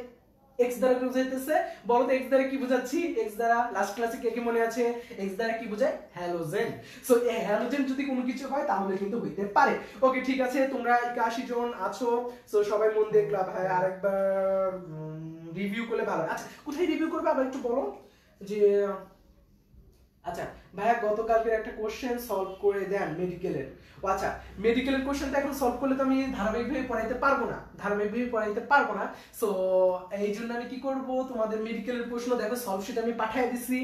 এক্স দ্বারা কি বুঝাইতেছে বলো তো? এক্স দ্বারা কি বুঝাচ্ছি? এক্স দ্বারা লাস্ট ক্লাসে কে কি মনে আছে? এক্স দ্বারা কি বোঝায়? হ্যালোজেন। সো এই হ্যালোজেন যদি কোনো কিছু হয় তাহলে কিন্তু হইতে পারে। ওকে ঠিক আছে, তোমরা 81 জন আছো, সো সবাই মন দিয়ে ভাই আরেকবার রিভিউ করলে ভালো। আচ্ছা কোথায় রিভিউ করবে আবার একটু বলো। যে আচ্ছা ভাইয়া গতকালকে একটা কোশ্চেন সলভ করে দেন মেডিকেলের। আচ্ছা মেডিকেলের কোশ্চেনটা এখন সলভ করলে তো আমি ধারাবাহিকভাবে পড়াইতে পারবো না, সো এই জন্য আমি কি করব, তোমাদের মেডিকেলের প্রশ্ন দেখো সলভ আমি পাঠিয়ে দিছি,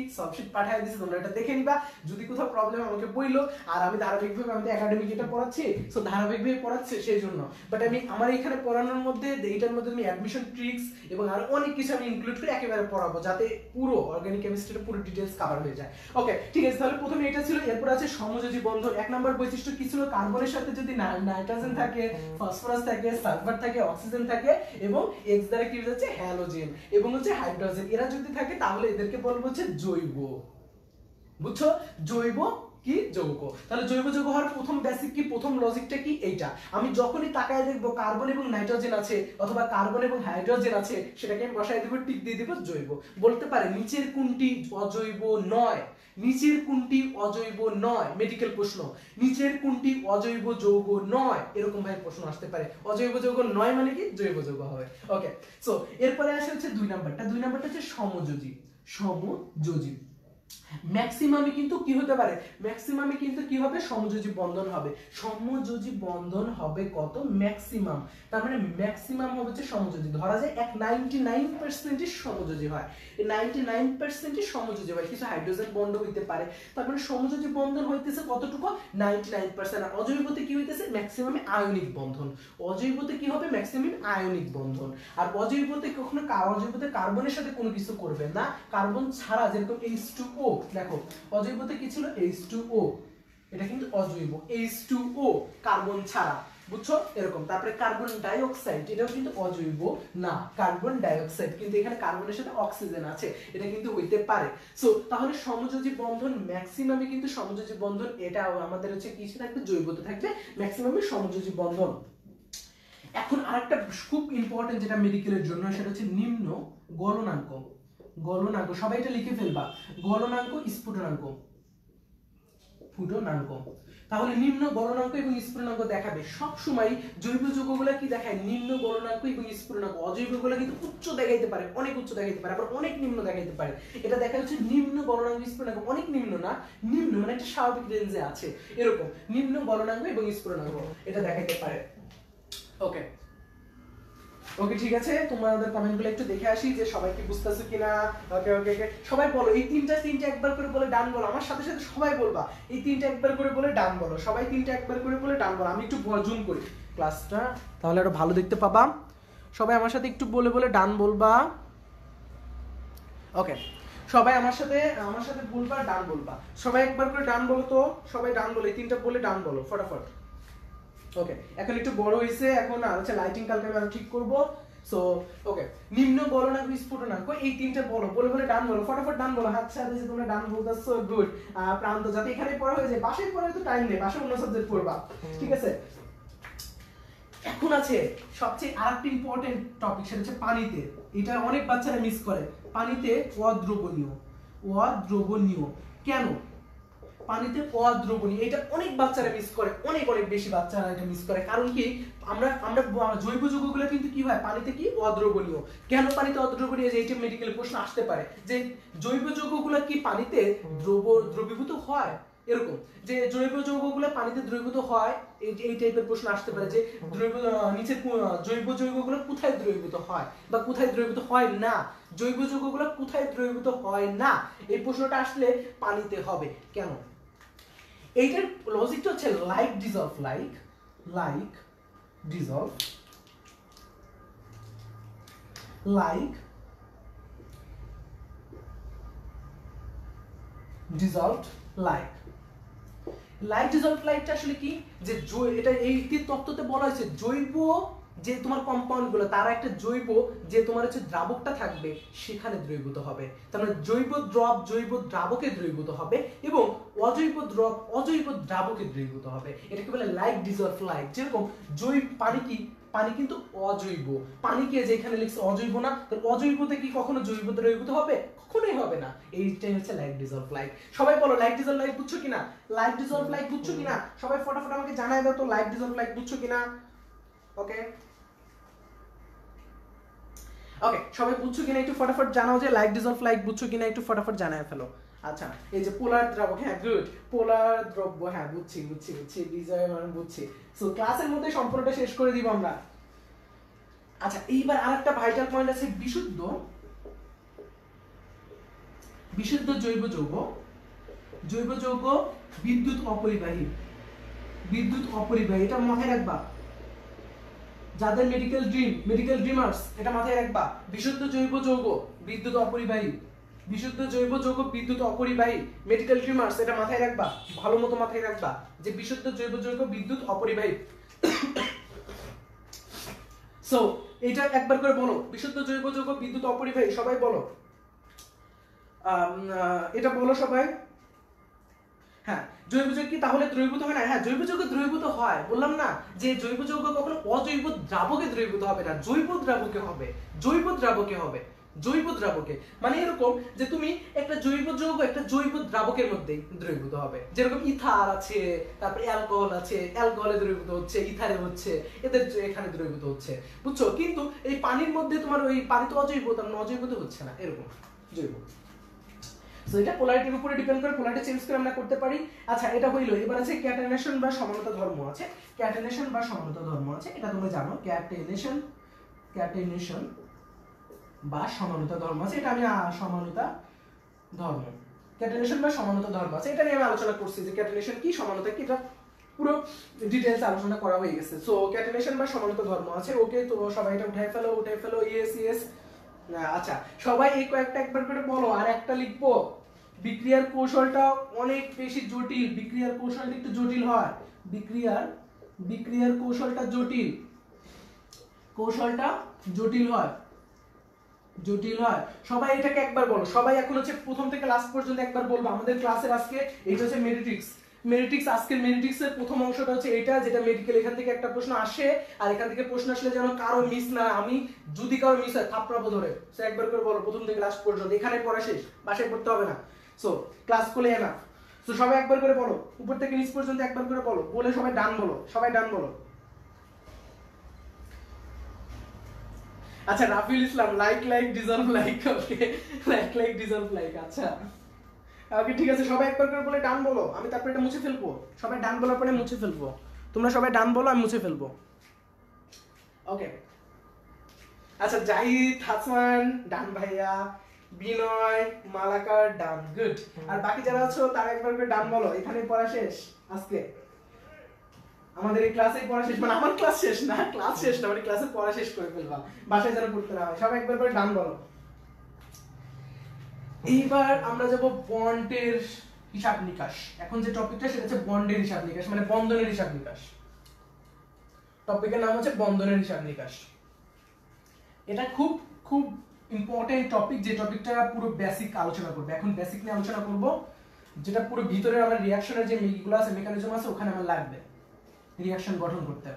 তোমরা এটা দেখে নিবা, যদি কোথাও প্রবলেম আমাকে বইলো। আর আমি ধারাবাহিকভাবে আমাদের একাডেমিক এটা পড়াচ্ছি, সো ধারাবাহিকভাবে পড়াচ্ছি সেই জন্য, বাট আমি আমার এখানে পড়ানোর মধ্যে এইটার মধ্যে আমি অ্যাডমিশন ট্রিক্স এবং আরো অনেক কিছু আমি ইনক্লুড করে একেবারে পড়াবো, যাতে পুরো অর্গানিক কেমিস্ট্রির পুরো ডিটেইলস কভার হয়ে যায়। ওকে ঠিক আছে, তাহলে প্রথমে এটা ছিল, এরপর আছে সমযোজী বন্ধন। এক নম্বর বৈশিষ্ট্য কি ছিল? কার্বনের সাথে যদি নাইট্রোজেন থাকে, ফসফরাস থাকে, সালফার থাকে, অক্সিজেন থাকে, এবং এক্স দ্বারা কি হচ্ছে হ্যালোজেন এবং হচ্ছে হাইড্রোজেন, এরা যদি থাকে তাহলে এদেরকে বলবো হচ্ছে জৈব। বুঝছো? জৈব কি যৌগ। তাহলে জৈব যৌগ হওয়ার প্রথম বেসিক কি, প্রথম লজিকটা কি এইটা। আমি যখনই তাকায় দেখবো কার্বন এবং নাইট্রোজেন আছে অথবা কার্বন এবং হাইড্রোজেন আছে, সেটাকে আমি বসায় দিব, টিক দিয়ে দিব জৈব। বলতে পারে নিচের কোনটি অজৈব নয়, নিচের কোনটি অজৈব নয়, মেডিকেল প্রশ্ন, নিচের কোনটি অজৈব যৌগ নয়, এরকম ভাবে প্রশ্ন আসতে পারে। অজৈব যৌগ নয় মানে কি, জৈব যৌগ হবে। ওকে, সো এরপরে আসে হচ্ছে 2 নাম্বারটা। 2 নাম্বারটা হচ্ছে সমযোজী। সমযোজী ম্যাক্সিমামে কিন্তু কি হতে পারে, ম্যাক্সিমামে কিন্তু কি হবে, সমযোজী বন্ধন হবে। সমযোজী বন্ধন হবে কত, ম্যাক্সিমাম। তার মানে ম্যাক্সিমাম হবে হচ্ছে সমযোজী। ধরা যায় 99% সমযোজী হয়, এই 99% সমযোজী হয়। কিছু হাইড্রোজেন বন্ধ হইতে পারে, তার মানে সমযোজী বন্ধন হইতেছে কতটুকু, 99%। আর অজৈবতে কি হইতেছে, ম্যাক্সিমামে আয়নিক বন্ধন। অজৈবতে কি হবে, ম্যাক্সিমাম আয়নিক বন্ধন। আর অজৈবতে কখনো অজৈবতে কার্বনের সাথে কোনো কিছু করবে না, কার্বন ছাড়া, যেরকম H2O, দেখো অজৈবতে কি ছিল, H2O, এটা কিন্তু অজৈব, H2O কার্বন ছাড়া, বুঝছো এরকম। তারপরে কার্বন ডাই অক্সাইড, এটাও কিন্তু অজৈব না, কার্বন ডাই অক্সাইড, কিন্তু এখানে কার্বনের সাথে অক্সিজেন আছে, এটা কিন্তু হইতে পারে। সো তাহলে সমযোজী বন্ধন ম্যাক্সিমামে কিন্তু সমযোজী বন্ধন, এটা আমাদের হচ্ছে কিসে থাকবে, জৈবতে থাকবে ম্যাক্সিমামে সমযোজী বন্ধন। এখন আরেকটা খুব ইম্পর্টেন্ট যেটা মেডিকেলের জন্য, সেটা হচ্ছে নিম্ন গলনাঙ্ক। গলনাঙ্ক সবাই এটা লিখে ফেলবা, গলনাঙ্ক স্ফুটনাঙ্ক, ফুটনাঙ্ক। তাহলে নিম্ন গলনাঙ্ক এবং স্ফুটনাঙ্ক দেখাবে সব সময়। জৈব যৌগগুলো কি দেখায়, নিম্ন গলনাঙ্ক এবং স্ফুটনাঙ্ক। অজৈবগুলো কিন্তু উচ্চ দেখাইতে পারে, অনেক উচ্চ দেখাইতে পারে, আবার অনেক নিম্ন দেখাইতে পারে। এটা দেখা হচ্ছে নিম্ন গলনাঙ্ক স্ফুটনাঙ্ক, অনেক নিম্ন না, নিম্ন মানে একটা স্বাভাবিক রেঞ্জে আছে, এরকম নিম্ন গলনাঙ্ক এবং স্ফুটনাঙ্ক এটা দেখাইতে পারে। ওকে ওকে, ঠিক আছে, তোমাদের কমেন্টগুলো একটু দেখে আসি যে সবাই কি বুঝতেছো কিনা। ওকে ওকে ওকে, সবাই বলো এই তিনটা একবার করে বলে ডান বলো, আমার সাথে সাথে সবাই বলবা এই তিনটা একবার করে বলে ডান বলো, সবাই তিনটা একবার করে বলে ডান বলো। আমি একটু জুম করি ক্লাসটা, তাহলে আরো ভালো দেখতে পাবা। সবাই আমার সাথে একটু বলে বলে ডান বলবা। ওকে, সবাই আমার সাথে বলবা, ডান বলবা। সবাই একবার করে ডান বলো তো, সবাই ডান বলো, এই তিনটা বলে ডান বলো ফটাফট। ওকে, এখন একটু বড় হইছে, এখন আচ্ছা লাইটিং কালকে আমি আরো ঠিক করব। সো ওকে, নিম্ন গলনাঙ্ক স্ফুটনাঙ্ক, এই তিনটা বলো, বলে বলে ডান বলো, ফটাফট ডান বলো। হাত ছাড়া যে তোমরা ডান বলতাছো, গুড। প্রান্ত, যাতে এখানে পড়া হয়ে যায়, বাসায় পড়ার তো টাইম নেই, বাসায় অন্য সাবজেক্ট পড়বা, ঠিক আছে। এখন আছে সবচেয়ে আরেকটা ইম্পর্টেন্ট টপিক, সেটা হচ্ছে পানিতে। এটা অনেক বাচ্চারা মিস করে, পানিতে অদ্রবণীয়। অদ্রবণীয় কেন, পানিতে অদ্রবণীয়, এটা অনেক বাচ্চারা মিস করে, অনেক অনেক বেশি বাচ্চারা এটা মিস করে। কারণ কি, আমরা জৈব যৌগগুলো কিন্তু কি হয়, পানিতে কি অদ্রবণীয়। কেন পানিতে অদ্রবণীয়, যে এইটা মেডিকেল প্রশ্ন আসতে পারে, যে জৈব যৌগগুলো কি পানিতে দ্রবীভূত হয়, এরকম যে জৈব যৌগগুলো পানিতে দ্রবীভূত হয়, এই টাইপের প্রশ্ন আসতে পারে, যে নিচে জৈব যৌগগুলো কোথায় দ্রবীভূত হয় বা কোথায় দ্রবীভূত হয় না, জৈব যৌগগুলো কোথায় দ্রবীভূত হয় না, এই প্রশ্নটা আসলে পানিতে হবে। কেন, এইটার লজিকটা হচ্ছে like dissolve, like dissolve, like dissolved like. Like dissolve লাইকটা আসলে কি, যে এটা এই তত্ত্বতে বলা হয়েছে জৈব যে তোমার কম্পাউন্ড গুলো, তারা একটা জৈব যে তোমার হচ্ছে দ্রাবকটা থাকবে সেখানে দ্রবীভূত হবে। তার মানে জৈব দ্রব জৈব দ্রাবকে দ্রবীভূত হবে এবং অজৈব দ্রব অজৈব দ্রাবকে দ্রবীভূত হবে। এটাকে বলে লাইক ডিজলভ লাইক। যেরকম পানি কি, পানি কিন্তু অজৈব, পানিকে যেখানে লিখছে অজৈব না, তাহলে অজৈবতে কি কখনো জৈব দ্রবীভূত হবে, কখনোই হবে না। এইটাই হচ্ছে লাইক ডিজলভ লাইক। সবাই বলো লাইক ডিজলভ লাইক বুঝছো কিনা, লাইক ডিজলভ লাইক বুঝছো কিনা, সবাই ফটাফট আমাকে জানাই দাও তো লাইক ডিজলভ লাইক বুঝছো কিনা। ওকে ওকে, সবাই বুঝছো কিনা একটু ফটাফট জানাও, যে লাইক ডিজলভ লাইক বুঝছো কিনা একটু ফটাফট জানায় ফেলো। আচ্ছা, এই যে পোলার দ্রাবক, হ্যাঁ গুড, পোলার দ্রব্য, হ্যাঁ বুঝছি বুঝছি বুঝছি, বিজয় মানে বুঝছি। সো ক্লাসের মধ্যে সম্পূর্ণটা শেষ করে দিব আমরা। আচ্ছা, এইবার আরেকটা ভাইটাল পয়েন্ট আছে, বিশুদ্ধ বিশুদ্ধ জৈব যৌগ, জৈব যৌগ বিদ্যুৎ অপরিবাহী, বিদ্যুৎ অপরিবাহী, এটা মাথায় রাখবা। যাদের মেডিকেল ড্রিমার্স, এটা মাথায় রাখবা। বিশুদ্ধ জৈব যৌগ বিদ্যুৎ অপরিবাহী, বিশুদ্ধ জৈব যৌগ বিদ্যুৎ অপরিবাহী, মেডিকেল ড্রিমার্স, এটা মাথায় রাখবা, ভালো মতো মাথায় রাখবা যে বিশুদ্ধ জৈব যৌগ বিদ্যুৎ অপরিবাহী। সো এটা একবার করে বলো, বিশুদ্ধ জৈব যৌগ বিদ্যুৎ অপরিবাহী, সবাই বলো, এটা বলো সবাই। হ্যাঁ, জৈব যৌগ কি তাহলে দ্রবীভূত হয় না? হ্যাঁ, জৈব যৌগ দ্রবীভূত হয়, বললাম না যে জৈব যৌগ কখনো অজৈব দ্রাবকে দ্রবীভূত হবে না, জৈব দ্রাবকে হবে, জৈব দ্রাবকে হবে, জৈব দ্রাবকে। মানে এরকম যে তুমি একটা জৈব যৌগ একটা জৈব দ্রাবকের মধ্যে দ্রবীভূত হবে, যেরকম ইথার আছে, তারপরে অ্যালকোহল আছে, অ্যালকোহলে দ্রবীভূত হচ্ছে, ইথারে হচ্ছে, এদের এখানে দ্রবীভূত হচ্ছে, বুঝছো? কিন্তু এই পানির মধ্যে তোমার ওই পানি তো অজৈব, তার অজৈবতে হচ্ছে না, এরকম জৈব। সো এটা পোলারিটির উপরে ডিপেন্ড করে, পোলারিটি চেঞ্জ করে আমরা করতে পারি। আচ্ছা, এটা হইলো। এবার আছে ক্যাটেনেশন বা সমানতা ধর্ম আছে, ক্যাটেনেশন বা সমানতা ধর্ম আছে, এটা তোমরা জানো, ক্যাটেনেশন, ক্যাটেনেশন বা সমানতা ধর্ম আছে, এটা আমি সমানতা ধর্ম, ক্যাটেনেশন বা সমানতা ধর্ম আছে, এটা নিয়ে আমি আলোচনা করছি যে ক্যাটেনেশন কি, সমানতা কি, এটা পুরো ডিটেইলস আলোচনা করা হয়ে গেছে। সো ক্যাটেনেশন বা সমানতা ধর্ম আছে, ওকে। তো সবাই এটা উঠাই ফেলো, উঠাই ফেলো, ইয়েস ইয়েস। আচ্ছা, সবাই এই কয়েকটা একবার করে বলো, আর একটা লিখবো। বিক্রিয়ার কৌশলটা অনেক বেশি জটিল, বিক্রিয়ার কৌশলটা একটু জটিল হয়, বিক্রিয়ার কৌশলটা জটিল, কৌশলটা জটিল হয়, জটিল হয়। সবাই এটাকে একবার বলো, সবাই এখন হচ্ছে প্রথম থেকে লাস্ট পর্যন্ত একবার বলবো। আমাদের ক্লাসের আজকে এইটা হচ্ছে মেডিটিক্স, মেডিটিক্স আজকের মেডিটিক্সের প্রথম অংশটা হচ্ছে এটা, যেটা মেডিকেল, এখান থেকে একটা প্রশ্ন আসে, আর এখান থেকে প্রশ্ন আসলে যেন কারো মিস না, আমি যদি কারো মিস হয় থাপড়াবো ধরে। সে একবার করে বলো প্রথম থেকে লাস্ট পর্যন্ত, এখানে পড়া শেষ, বাসায় পড়তে হবে না। সো ক্লাস করলে এনাফ। সো সবাই একবার করে বলো, উপর থেকে নিচ পর্যন্ত একবার করে বলো, বলে সবাই ডান বলো, সবাই ডান বলো। আচ্ছা, রাফিউল ইসলাম, লাইক ডিজলভ লাইক, ওকে, লাইক ডিজলভ লাইক। আচ্ছা ওকে, ঠিক আছে, সবাই একবার করে বলে ডান বলো, আমি তারপর এটা মুছে ফেলবো। সবাই ডান বলার পরে মুছে ফেলবো, তোমরা সবাই ডান বলো, আমি মুছে ফেলবো। ওকে, আচ্ছা, জাহিদ, হাসান ডান, ভাইয়া, বিনয়, মালাকার ডান, গুড। আর বাকি যারা আছো তারা একবার করে ডান বলো। এখানে পড়া শেষ আজকে, আমাদের এই ক্লাসে পড়া শেষ, মানে আমার ক্লাস শেষ না, ক্লাস শেষ না, মানে ক্লাসে পড়া শেষ করে ফেলবা, বাসায় যেন পড়তে না হয়। সবাই একবার করে ডান বলো। এইবার আমরা যাব বন্ডের হিসাব নিকাশ। এখন যে টপিকটা সেটা হচ্ছে বন্ডের হিসাব নিকাশ, মানে বন্ধনের হিসাব নিকাশ। টপিকের নাম হচ্ছে বন্ধনের হিসাব নিকাশ। এটা খুব খুব ইম্পর্টেন্ট টপিক, যে টপিকটা পুরো বেসিক আলোচনা করবে। এখন বেসিক নিয়ে আলোচনা করব, যেটা পুরো ভিতরে আমার রিঅ্যাকশনের যে মিগুলো আছে, মেকানিজম আছে, ওখানে আমার লাগবে রিঅ্যাকশন গঠন করতে,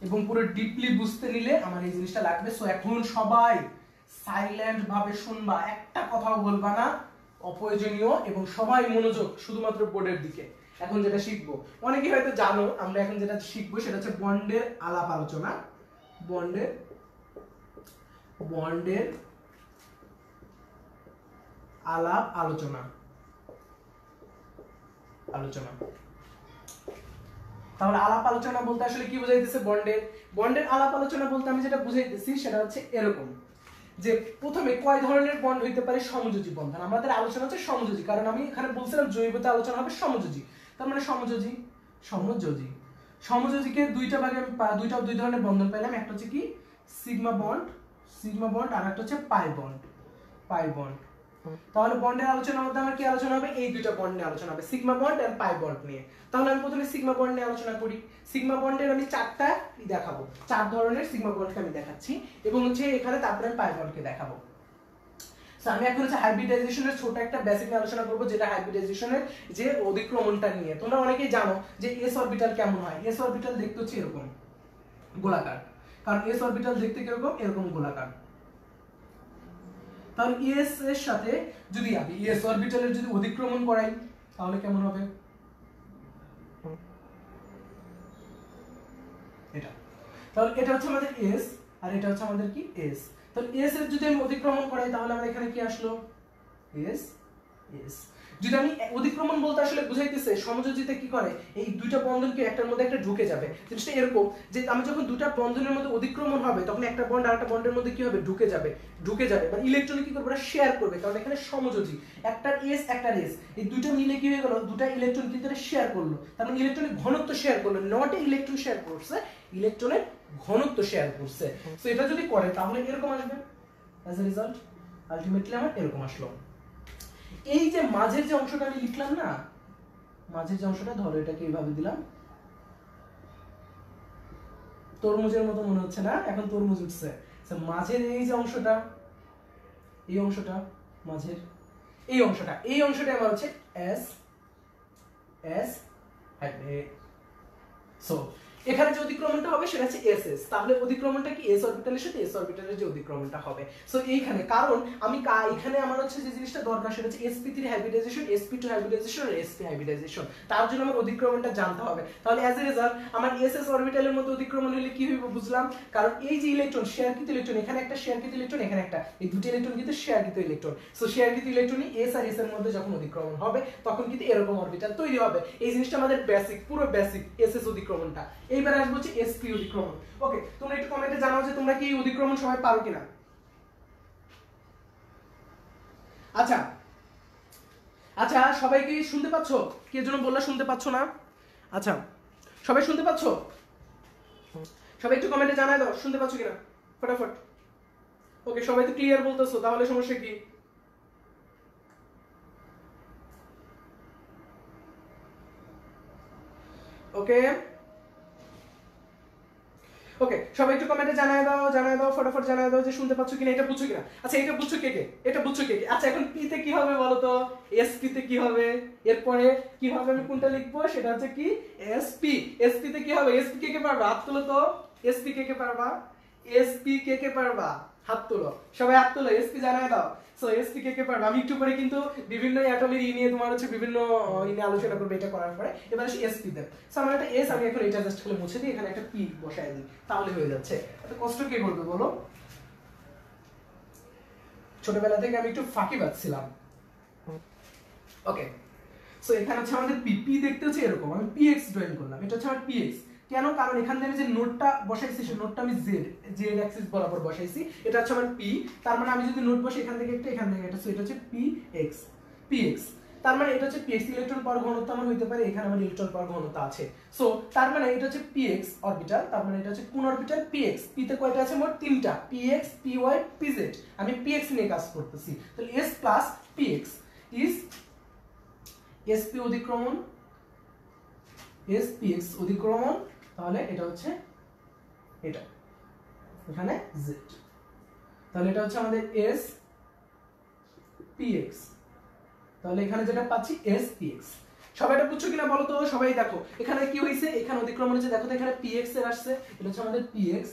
এবং পুরো ডিপলি বুঝতে নিলে আমার এই জিনিসটা লাগবে। সো এখন সবাই সাইলেন্ট ভাবে শুনবা, একটা কথাও বলবা না অপ্রয়োজনীয়, এবং সবাই মনোযোগ শুধুমাত্র বোর্ডের দিকে। এখন যেটা শিখবো, অনেকে হয়তো জানো, আমরা এখন যেটা শিখবো সেটা হচ্ছে বন্ডের আলাপ আলোচনা, বন্ডের আলাপ আলোচনা, তাহলে আলাপ আলোচনা বলতে আসলে কি বোঝাইতেছে? বন্ডের আলাপ আলোচনা বলতে আমি যেটা বুঝাইতেছি সেটা হচ্ছে এরকম, যে প্রথমে কয় ধরনের বন্ড হইতে পারে? সমযোজী বন্ধন। আমাদের আলোচনা হচ্ছে সমযোজী, কারণ আমি এখানে বলছিলাম জৈবতে আলোচনা হবে সমযোজী, তার মানে সমযোজীকে দুইটা ভাগে আমি দুই ধরনের বন্ধন পাইলাম। একটা হচ্ছে কি সিগমা বন্ড, আর একটা হচ্ছে পাই বন্ড। তাহলে বন্ডের আলোচনার মধ্যে আমার কি আলোচনা হবে? এই দুইটা বন্ড নিয়ে আলোচনা হবে, সিগমা বন্ড আর পাই বন্ড নিয়ে। তাহলে আমি প্রথমে সিগমা বন্ড নিয়ে আলোচনা করি। সিগমা বন্ডের আমি চারটা দেখাবো, 4 ধরনের সিগমা বন্ডকে আমি দেখাচ্ছি, এবং হচ্ছে এখানে তারপরে আমি পাই বন্ডকে দেখাবো। সো আমি এখন হচ্ছে হাইব্রিডাইজেশনের ছোট একটা বেসিক নিয়ে আলোচনা করব, যেটা হাইব্রিডাইজেশনের যে অধিক্রমণটা নিয়ে। তোমরা অনেকেই জানো যে এস অরবিটাল কেমন হয়। এস অরবিটাল দেখতে হচ্ছে এরকম গোলাকার, কারণ এস অরবিটাল দেখতে কিরকম? এরকম গোলাকার। তাহলে এস এর সাথে যদি আমি এস অরবিটালের যদি অধিক্রমণ করাই তাহলে কেমন হবে? এটা। তাহলে এটা হচ্ছে আমাদের এস, আর এটা হচ্ছে আমাদের কি এস। তাহলে এস এর যদি আমি অধিক্রমণ করাই তাহলে আমার এখানে কি আসলো? এস। যদি আমি অধিক্রমণ বলতে আসলে বুঝাইতেছে সমযোজিতে কি করে, এই দুইটা বন্ধনকে একটার মধ্যে একটা ঢুকে যাবে। জিনিসটা এরকম যে আমি যখন দুটো বন্ধনের মধ্যে অধিক্রমণ হবে তখন একটা বন্ড আরেকটা বন্ডের মধ্যে কি হবে? ঢুকে যাবে, মানে ইলেকট্রন কি করবে? ওরা শেয়ার করবে, কারণ এখানে সমযোজী, একটা এস একটা এস, এই দুটো মিলে কি হয়ে গেল? দুটো ইলেকট্রন কিন্তু শেয়ার করলো, তার মানে ইলেকট্রনের ঘনত্ব শেয়ার করলো, নট ইলেকট্রন শেয়ার করছে, ইলেকট্রনের ঘনত্ব শেয়ার করছে। সো এটা যদি করে তাহলে এরকম আসবে, অ্যাজ এ রিজাল্ট আলটিমেটলি আমার এরকম আসলো। এই যে মাঝের যে অংশটা আমি লিখলাম না, মাঝের যে অংশটা, ধরো এটাকে এইভাবে দিলাম, তরমুজের মতো মনে হচ্ছে না? এখন তরমুজ উঠছে। মাঝের এই যে অংশটা, এই অংশটা মাঝের, এই অংশটা আমার হচ্ছে এস এস সো এখানে যে অধিক্রমণটা হবে সেটা হচ্ছে এস এস, তাহলে অধিক্রমণটা কি এস অরবিটালের সাথে এস অরবিটালের যে অধিক্রমণটা হবে। সো এইখানে কারণ আমি এখানে আমার হচ্ছে যে জিনিসটা দরকার সেটা হচ্ছে sp3 হাইব্রিডাইজেশন, sp2 হাইব্রিডাইজেশন আর sp হাইব্রিডাইজেশন, তার জন্য আমার অধিক্রমণটা জানতে হবে। তাহলে অ্যাজ এ রেজাল্ট আমার এস এস অরবিটালের মধ্যে অধিক্রমণ হলে কি হবে বুঝলাম, কারণ এই যে ইলেকট্রন শেয়ারকৃত ইলেকট্রন, এখানে একটা শেয়ারকৃত ইলেকট্রন, এখানে একটা, এই দুটো ইলেকট্রন কিন্তু শেয়ারকৃত ইলেকট্রন। সো শেয়ারকৃত ইলেকট্রনই এস আর এস এর মধ্যে যখন অধিক্রমণ হবে তখন কিন্তু এরকম অরবিটাল তৈরি হবে। এই জিনিসটা আমাদের বেসিক, পুরো বেসিক এস এস অধিক্রমণটা। এইবার আসবো হচ্ছে sp অধিক্রমণ। ওকে, তোমরা একটু কমেন্টে জানাও যে তোমরা কি অধিক্রমণ সবাই পারো কিনা। আচ্ছা আচ্ছা, সবাই কি শুনতে পাচ্ছ? কি এর জন্য বললা শুনতে পাচ্ছ না? আচ্ছা, সবাই শুনতে পাচ্ছ? সবাই একটু কমেন্টে জানায় দাও শুনতে পাচ্ছ কিনা ফটাফট। ওকে, সবাই তো ক্লিয়ার বলতেছো, তাহলে সমস্যা কি? ওকে ওকে, সবাই একটু কমেন্টে জানায় দাও ফটাফট জানায় দাও যে শুনতে পাচ্ছ কিনা, এটা বুঝছো কিনা। আচ্ছা, এটা বুঝছো কে কে? এটা বুঝছো কে কে? আচ্ছা, এখন পি তে কি হবে বলো তো? এসপি তে কি হবে? এরপরে কি হবে আমি কোনটা লিখবো সেটা হচ্ছে কি এসপি। এসপি তে কি হবে? এসপি কে কে পারবা হাত তুলো তো। এসপি কে কে পারবা? এসপি কে কে পারবা হাত তুলো, সবাই হাত তুলো, এসপি জানায় দাও। সো এসপি কে কে পারবা? আমি একটু পরে কিন্তু বিভিন্ন অ্যাটমের ই নিয়ে তোমার হচ্ছে বিভিন্ন ই নিয়ে আলোচনা করব, এটা করার পরে। এবার আসি এসপি তে। সো আমার একটা এস, আমি এখন এটা জাস্ট খালি মুছে দিই, এখানে একটা পি বসায় দিই, তাহলে হয়ে যাচ্ছে। এত কষ্ট কে করবে বলো? ছোটবেলা থেকে আমি একটু ফাঁকিবাজ ছিলাম। ওকে, সো এখানে হচ্ছে আমাদের পি, পি দেখতে হচ্ছে এরকম, আমি পিএক্স ড্রয়িং করলাম, এটা হচ্ছে আমার পিএক্স। কেন? কারণ এখান থেকে যে নোটটা বসাইছি সেই নোটটা আমি জেড জেড অ্যাক্সিস বরাবর বসাইছি, এটা হচ্ছে আমার পি। তার মানে আমি যদি নোট বসাই এখান থেকে একটা এখান থেকে একটা, সো এটা হচ্ছে পিএক্স পিএক্স। তার মানে এটা হচ্ছে পিএক্স, ইলেকট্রন পাওয়ার ঘনত্ব আমার হইতে পারে, এখানে আমার ইলেকট্রন পাওয়ার ঘনত্ব আছে। সো তার মানে এটা হচ্ছে পিএক্স অরবিটাল, তার মানে এটা হচ্ছে কোন অরবিটাল? পিএক্স। পি তে কয়টা আছে মোট? তিনটা, পিএক্স পিওয়াই পিজেড। আমি পিএক্স নিয়ে কাজ করতেছি, তাহলে S plus PX is sp অধিক্রমণ, spx অধিক্রমণ, তাহলে এটা হচ্ছে এটা এখানে z, তাহলে এটা হচ্ছে আমাদের s px, তাহলে এখানে যেটা পাচ্ছি spx। সবাই এটা বুঝছো কিনা বলো তো? সবাই দেখো এখানে কি হইছে, এখানে অধিক্রমণ হচ্ছে, দেখো তো এখানে px এর আসছে, এটা হচ্ছে আমাদের px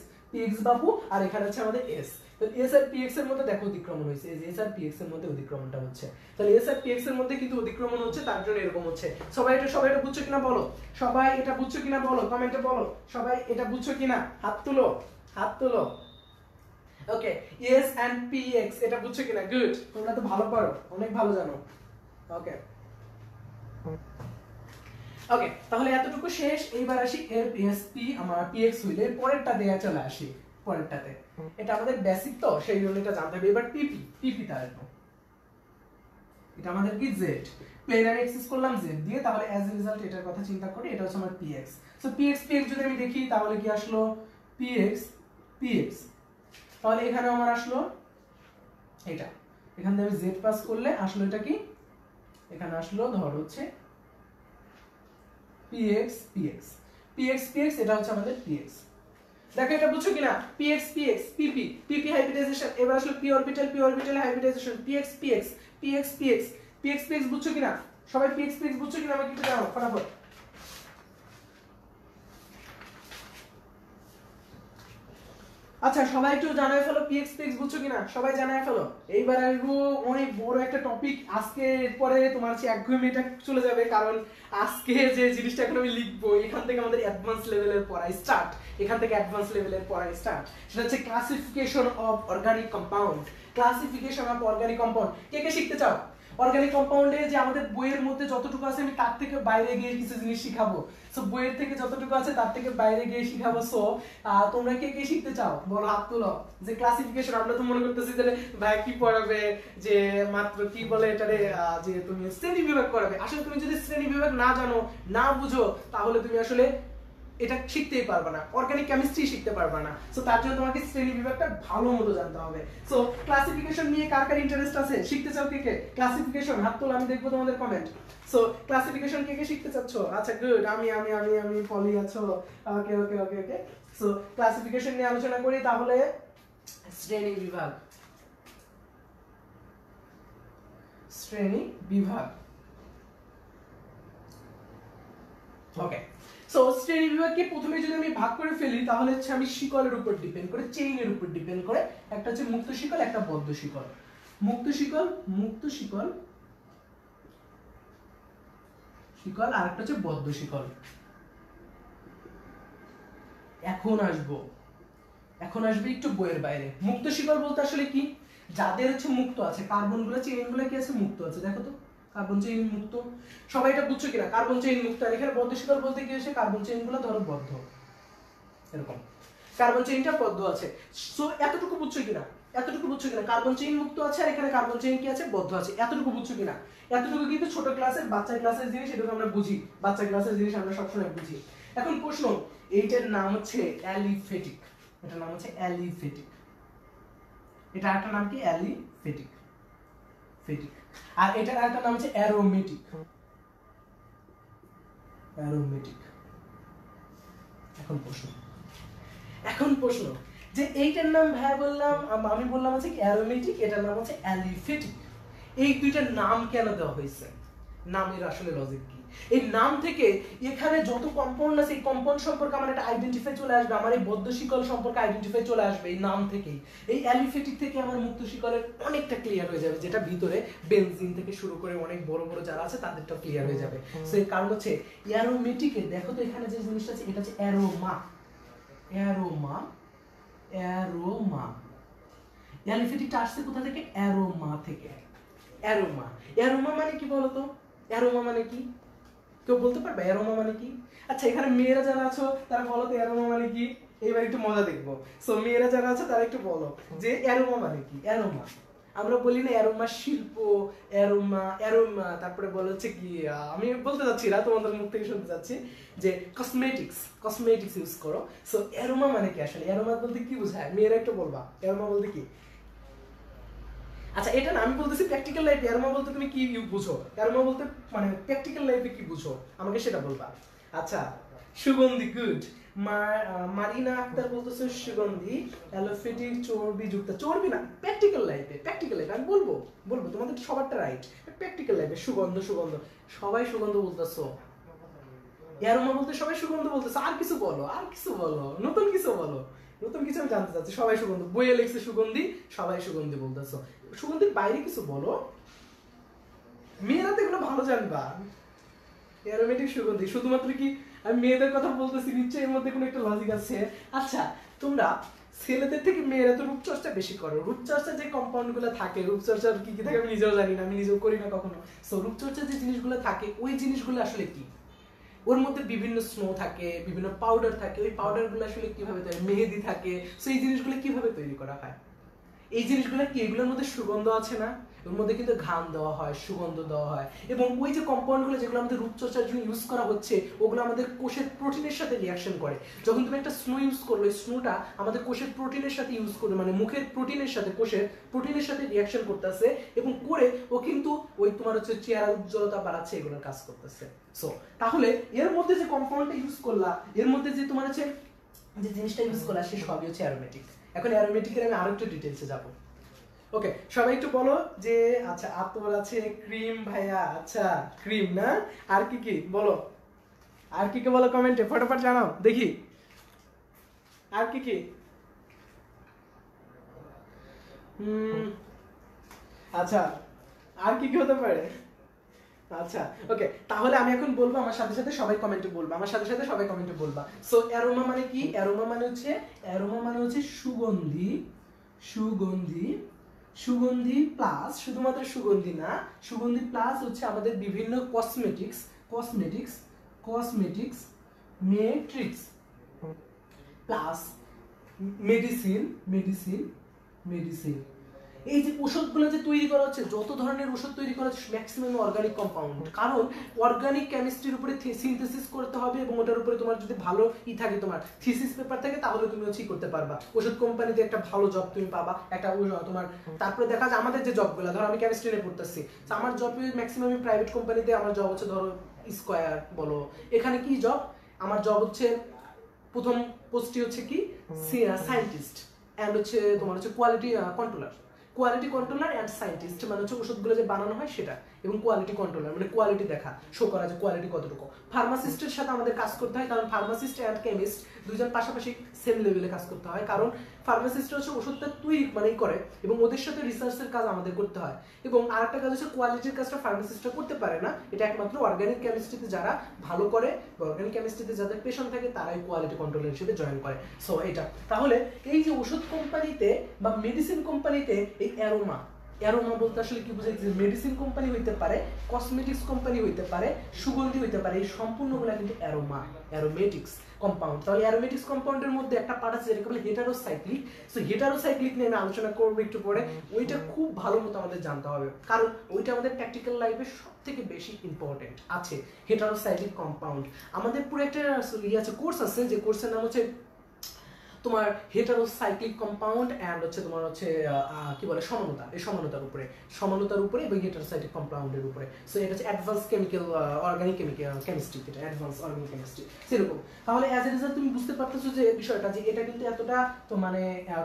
বাবু, আর এখানে হচ্ছে আমাদের s। তাহলে s আর px এর মধ্যে দেখো অধিক্রমণ হইছে, এই যে s আর px এর মধ্যে অধিক্রমণটা হচ্ছে, তাহলে s আর px এর মধ্যে কিন্তু অধিক্রমণ হচ্ছে, তার জন্য এরকম হচ্ছে। সবাই এটা বুঝছো কিনা বলো? সবাই এটা বুঝছো কিনা বলো, কমেন্টে বলো সবাই এটা বুঝছো কিনা, হাত তুলো হাত তুলো। ওকে, s and px এটা বুঝছো কিনা? গুড, তোমরা তো ভালো পারো, অনেক ভালো জানো। ওকে ওকে, তাহলে এতটুকু শেষ। এইবার আসি এসপি আমার পিএক্স হইলে পরেরটা দেয়া চলে আসি পরেরটাতে। এটা আমাদের বেসিক তো, সেই জন্য এটা জানতে হবে। এবার পিপি, পিপি তার এটা আমাদের কি জেড, প্লেন আমি এক্সেস করলাম জেড দিয়ে, তাহলে অ্যাজ এ রেজাল্ট এটার কথা চিন্তা করি, এটা হচ্ছে আমার পিএক্স। সো পিএক্স পিএক্স যদি আমি দেখি তাহলে কি আসলো? পিএক্স পিএক্স, তাহলে এখানে আমার আসলো এটা, এখান থেকে আমি জেড পাস করলে আসলো এটা কি, এখানে আসলো ধর হচ্ছে px px px px, এটা হচ্ছে আমাদের px। দেখো এটা বুঝছো কিনা? px px pp pp hybridization, এবার আসলে p orbital hybridization, px px px px px px বুঝছো কিনা? সবাই px px বুঝছো কিনা আমাকে একটু জানাও ফটাফট। আচ্ছা, সবাই একটু জানায় ফেলো px px বুঝছো কিনা, সবাই জানায় ফেলো। এইবার আসবো অনেক বড় একটা টপিক, আজকে পরে তোমার হচ্ছে একঘেয়েমিটা চলে যাবে, কারণ আজকে যে জিনিসটা এখন আমি লিখবো এখান থেকে আমাদের অ্যাডভান্স লেভেলের পড়াই স্টার্ট, এখান থেকে অ্যাডভান্স লেভেলের পড়াই স্টার্ট। সেটা হচ্ছে classification of organic compound. Classification of organic compound কে কে শিখতে চাও? অর্গানিক কম্পাউন্ডে যে আমাদের বইয়ের মধ্যে যতটুকু আছে আমি তার থেকে বাইরে গিয়ে কিছু জিনিস শিখাবো। সো বইয়ের থেকে যতটুকু আছে তার থেকে বাইরে গিয়ে শিখাবো। সো তোমরা কে কে শিখতে চাও বলো, হাত তুলো। যে ক্লাসিফিকেশন, আমরা তো মনে করতেছি যে ভাই কি পড়াবে, যে মাত্র কি বলে এটারে, যে তুমি শ্রেণী বিভাগ করাবে। আসলে তুমি যদি শ্রেণী বিভাগ না জানো, না বুঝো, তাহলে তুমি আসলে এটা শিখতেই পারবে না, অর্গানিক কেমিস্ট্রি শিখতে পারবে না। সো তার জন্য তোমাকে শ্রেণী বিভাগটা ভালো মতো জানতে হবে। সো ক্লাসিফিকেশন নিয়ে কার কার ইন্টারেস্ট আছে, শিখতে চাও কে কে ক্লাসিফিকেশন? হাত তোলো, আমি দেখবো তোমাদের কমেন্ট। সো ক্লাসিফিকেশন কে কে শিখতে চাচ্ছ? আচ্ছা গুড, আমি আমি আমি আমি পলি আছো। ওকে ওকে ওকে ওকে, সো ক্লাসিফিকেশন নিয়ে আলোচনা করি তাহলে। শ্রেণী বিভাগ, শ্রেণী বিভাগ। ওকে, সো শ্রেণী বিভাগকে প্রথমে যদি আমি ভাগ করে ফেলি তাহলে হচ্ছে আমি শিকলের উপর ডিপেন্ড করে, চেইনের উপর ডিপেন্ড করে, একটা হচ্ছে মুক্ত শিকল, একটা বদ্ধ শিকল। মুক্ত শিকল, মুক্ত শিকল, শিকল, আর একটা হচ্ছে বদ্ধ শিকল। এখন আসবে একটু বইয়ের বাইরে। মুক্ত শিকল বলতে আসলে কি, যাদের হচ্ছে মুক্ত আছে, কার্বন গুলো, চেইন গুলো কি আছে, মুক্ত আছে। দেখো তো কার্বন চেইন মুক্ত, সবাই এটা বুঝছো কিনা, কার্বন চেইন মুক্ত। আর এখানে বদ্ধ শিকল বলতে কি হচ্ছে, কার্বন চেইন গুলো ধরো বদ্ধ, এরকম কার্বন চেইনটা বদ্ধ আছে। সো এতটুকু বুঝছো কিনা, এতটুকু বুঝছো কিনা, কার্বন চেইন মুক্ত আছে আর এখানে কার্বন চেইন কি আছে, বদ্ধ আছে। এতটুকু বুঝছো কিনা, এতটুকু কিন্তু ছোট ক্লাসের, বাচ্চা ক্লাসের জিনিস, এটুকু আমরা বুঝি, বাচ্চা ক্লাসের জিনিস আমরা সবসময় বুঝি। এখন প্রশ্ন, এইটার নাম হচ্ছে অ্যালিফেটিক, এটার নাম হচ্ছে অ্যালিফেটিক, এটা একটা নাম কি, অ্যালিফেটিক, ফেটিক। আর এটার আরেকটা নাম হচ্ছে অ্যারোমেটিক, অ্যারোমেটিক। এখন প্রশ্ন যে এইটার নাম ভাইয়া বললাম, আমি বললাম হচ্ছে কি অ্যারোমেটিক, এটার নাম হচ্ছে অ্যালিফেটিক। এই দুইটার নাম কেন দেওয়া হয়েছে, নামের আসলে লজিক কি? এই নাম থেকে এখানে যত কম্পাউন্ড আছে, এই কম্পাউন্ড সম্পর্কে আমার একটা আইডেন্টিফাই চলে আসবে, আমার এই বদ্ধ শিকল সম্পর্কে আইডেন্টিফাই চলে আসবে এই নাম থেকেই। এই অ্যালিফেটিক থেকে আমার মুক্ত শিকলের অনেকটা ক্লিয়ার হয়ে যাবে, যেটা ভিতরে বেনজিন থেকে শুরু করে অনেক বড় বড় যারা আছে তাদেরটা ক্লিয়ার হয়ে যাবে। সো এর কারণ হচ্ছে অ্যারোমেটিকে, দেখো তো এখানে যে জিনিসটা আছে, এটা হচ্ছে অ্যারোমা, অ্যারোমা, অ্যারোমা। অ্যালিফেটিকটা আসছে কোথা থেকে, অ্যারোমা থেকে। অ্যারোমা, অ্যারোমা মানে কি বলতো, অ্যারোমা মানে কি, কেউ বলতে পারবে অ্যারোমা মানে কি? আচ্ছা এখানে মেয়েরা যারা আছো তারা বলো তো অ্যারোমা মানে কি, এবার একটু মজা দেখবো। সো মেয়েরা যারা আছে তারা একটু বলো যে অ্যারোমা মানে কি। অ্যারোমা, আমরা বলি না অ্যারোমা শিল্প, অ্যারোমা, অ্যারোমা, তারপরে বলা হচ্ছে কি, আমি বলতে যাচ্ছি না, তোমাদের মুখ থেকে শুনতে যাচ্ছি যে কসমেটিক্স, কসমেটিক্স ইউজ করো। সো অ্যারোমা মানে কি আসলে, অ্যারোমা বলতে কি বোঝায়, মেয়েরা একটু বলবা অ্যারোমা বলতে কি? আচ্ছা এটা না, আমি বলতেছি প্র্যাকটিক্যাল লাইফে অ্যারোমা বলতে তুমি কি বুঝো, অ্যারোমা বলতে মানে প্র্যাকটিক্যাল লাইফে কি বুঝো আমাকে সেটা বলবা। আচ্ছা সুগন্ধি, গুড। মারিনা আক্তার বলতেছে সুগন্ধি, অ্যালোফেটিক, চর্বি যুক্ত, চর্বি না, প্র্যাকটিক্যাল লাইফে, প্র্যাকটিক্যাল লাইফে আমি বলবো তোমাদের সবারটা রাইট, প্র্যাকটিক্যাল লাইফে সুগন্ধ, সুগন্ধ, সবাই সুগন্ধ বলতেছো। অ্যারোমা বলতে সবাই সুগন্ধ বলতেছে, আর কিছু বলো, আর কিছু বলো, নতুন কিছু বলো, নতুন কিছু আমি জানতে চাচ্ছি। সবাই সুগন্ধ, বইয়ে লিখছে সুগন্ধি, সবাই সুগন্ধি বলতেছো, সুগন্ধির বাইরে কিছু বলো, মেয়েরা তো এগুলো ভালো জানবা। অ্যারোমেটিক, সুগন্ধি, শুধুমাত্র কি আমি মেয়েদের কথা বলতেছি, নিশ্চয়ই এর মধ্যে কোনো একটা লজিক আছে। আচ্ছা তোমরা ছেলেদের থেকে মেয়েরা তো রূপচর্চা বেশি করো, রূপচর্চা যে কম্পাউন্ড গুলো থাকে, রূপচর্চার কি কি থাকে আমি নিজেও জানি না, আমি নিজেও করি না কখনো। সো রূপচর্চার যে জিনিসগুলো থাকে ওই জিনিসগুলো আসলে কি, ওর মধ্যে বিভিন্ন স্নো থাকে, বিভিন্ন পাউডার থাকে, ওই পাউডারগুলো আসলে কিভাবে তৈরি, মেহেদি থাকে, সো এই জিনিসগুলো কিভাবে তৈরি করা হয়, এই জিনিসগুলো কি, এগুলোর মধ্যে সুগন্ধ আছে না, ওর মধ্যে কিন্তু ঘাম দেওয়া হয়, সুগন্ধ দেওয়া হয়, এবং ওই যে কম্পাউন্ডগুলো যেগুলো আমাদের রূপচর্চার জন্য ইউজ করা হচ্ছে ওগুলো আমাদের কোষের প্রোটিনের সাথে রিঅ্যাকশন করে। যখন তুমি একটা স্নো ইউজ করলো, ওই স্নোটা আমাদের কোষের প্রোটিনের সাথে ইউজ করবে, মানে মুখের প্রোটিনের সাথে, কোষের প্রোটিনের সাথে রিঅ্যাকশন করতেছে, এবং করে ও কিন্তু ওই তোমার হচ্ছে চেহারা উজ্জ্বলতা বাড়াচ্ছে, এগুলোর কাজ করতেছে। সো তাহলে এর মধ্যে যে কম্পাউন্ডটা ইউজ করলা, এর মধ্যে যে তোমার হচ্ছে যে জিনিসটা ইউজ করলা, সে সবই হচ্ছে অ্যারোমেটিক। এখন অ্যারোমেটিকের আমি আরো একটু ডিটেইলসে যাব। ওকে সবাই একটু বলো যে, আচ্ছা আতর আছে, ক্রিম ভাইয়া, আচ্ছা ক্রিম না, আর কি কি বলো, আর কি কি বলো কমেন্টে, ফটাফট জানাও দেখি, আর কি কি। আচ্ছা আর কি কি হতে পারে, আচ্ছা ওকে তাহলে আমি এখন বলবো, আমার সাথে সাথে সবাই কমেন্টে বলবো, আমার সাথে সাথে সবাই কমেন্টে বলবা। সো অ্যারোমা মানে কি, অ্যারোমা মানে হচ্ছে সুগন্ধি, সুগন্ধি, সুগন্ধি প্লাস, শুধুমাত্র সুগন্ধি না, সুগন্ধি প্লাস হচ্ছে আমাদের বিভিন্ন cosmetics, cosmetics, cosmetics, metrics plus medicine, medicine, medicine. এই যে ওষুধগুলো যে তৈরি করা হচ্ছে, যত ধরনের ওষুধ তৈরি করা হচ্ছে ম্যাক্সিমাম অর্গানিক কম্পাউন্ড, কারণ অর্গানিক কেমিস্ট্রির উপরে সিনথেসিস করতে হবে, এবং ওটার উপরে তোমার যদি ভালো থাকে, তোমার থিসিস পেপার থাকে, তাহলে তুমি হচ্ছে করতে পারবা, ওষুধ কোম্পানিতে একটা ভালো জব তুমি পাবা, একটা তোমার। তারপরে দেখা যায় আমাদের যে জবগুলো, ধরো আমি কেমিস্ট্রি নিয়ে পড়তেছি, আমার জব ম্যাক্সিমাম প্রাইভেট কোম্পানিতে, আমার জব হচ্ছে ধরো স্কয়ার বলো, এখানে কি জব, আমার জব হচ্ছে প্রথম পোস্টটি হচ্ছে কি সায়েন্টিস্ট, এন্ড হচ্ছে তোমার হচ্ছে quality controller, quality controller and scientist মানে হচ্ছে ওষুধগুলো যে বানানো হয় সেটা, এবং কোয়ালিটি কন্ট্রোলার মানে কোয়ালিটি দেখা, শো করা যে কোয়ালিটি কতটুকু। ফার্মাসিস্টের সাথে আমাদের কাজ করতে হয়, কারণ ফার্মাসিস্ট অ্যান্ড কেমিস্ট দুইজন পাশাপাশি সেম লেভেলে কাজ করতে হয়, কারণ ফার্মাসিস্ট হচ্ছে ওষুধটা তৈরি মানেই করে, এবং ওদের সাথে রিসার্চের কাজ আমাদের করতে হয়। এবং আরেকটা কাজ হচ্ছে কোয়ালিটির কাজটা ফার্মাসিস্টরা করতে পারে না, এটা একমাত্র অর্গানিক কেমিস্ট্রিতে যারা ভালো করে বা অর্গানিক কেমিস্ট্রিতে যাদের পেশেন্ট থাকে তারাই কোয়ালিটি কন্ট্রোলার হিসেবে জয়েন করে। সো এটা তাহলে এই যে ওষুধ কোম্পানিতে বা মেডিসিন কোম্পানিতে এই অ্যারোমা, অ্যারোমা বলতে আসলে কি বোঝায়, যে মেডিসিন কোম্পানি হইতে পারে, কসমেটিক্স কোম্পানি হইতে পারে, সুগন্ধি হইতে পারে, এই সম্পূর্ণগুলো কিন্তু অ্যারোমা, অ্যারোমেটিক্স কম্পাউন্ড। তাহলে অ্যারোমেটিক্স কম্পাউন্ডের মধ্যে একটা পার্ট আছে যেটাকে বলে হেটারোসাইক্লিক। সো হেটারোসাইক্লিক নিয়ে আমি আলোচনা করবো একটু পরে, ওইটা খুব ভালো মতো আমাদের জানতে হবে, কারণ ওইটা আমাদের প্র্যাকটিক্যাল লাইফে সব থেকে বেশি ইম্পর্টেন্ট আছে। হেটারোসাইক্লিক কম্পাউন্ড আমাদের পুরো একটা আছে, কোর্স আছে, যে কোর্সের নাম হচ্ছে তোমার হেটারোসাইক্লিক কম্পাউন্ড এন্ড হচ্ছে তোমার হচ্ছে কি বলে সমানতা, এই সমানতার উপরে এবং হেটারোসাইক্লিক কম্পাউন্ডের উপরে। সো এটা হচ্ছে অ্যাডভান্স কেমিক্যাল অর্গানিক কেমিস্ট্রি, এটা অ্যাডভান্স অর্গানিক কেমিস্ট্রি সেরকম। তাহলে অ্যাজ এ রেজাল্ট তুমি বুঝতে পারতেছো যে বিষয়টা, যে এটা কিন্তু এতটা তো মানে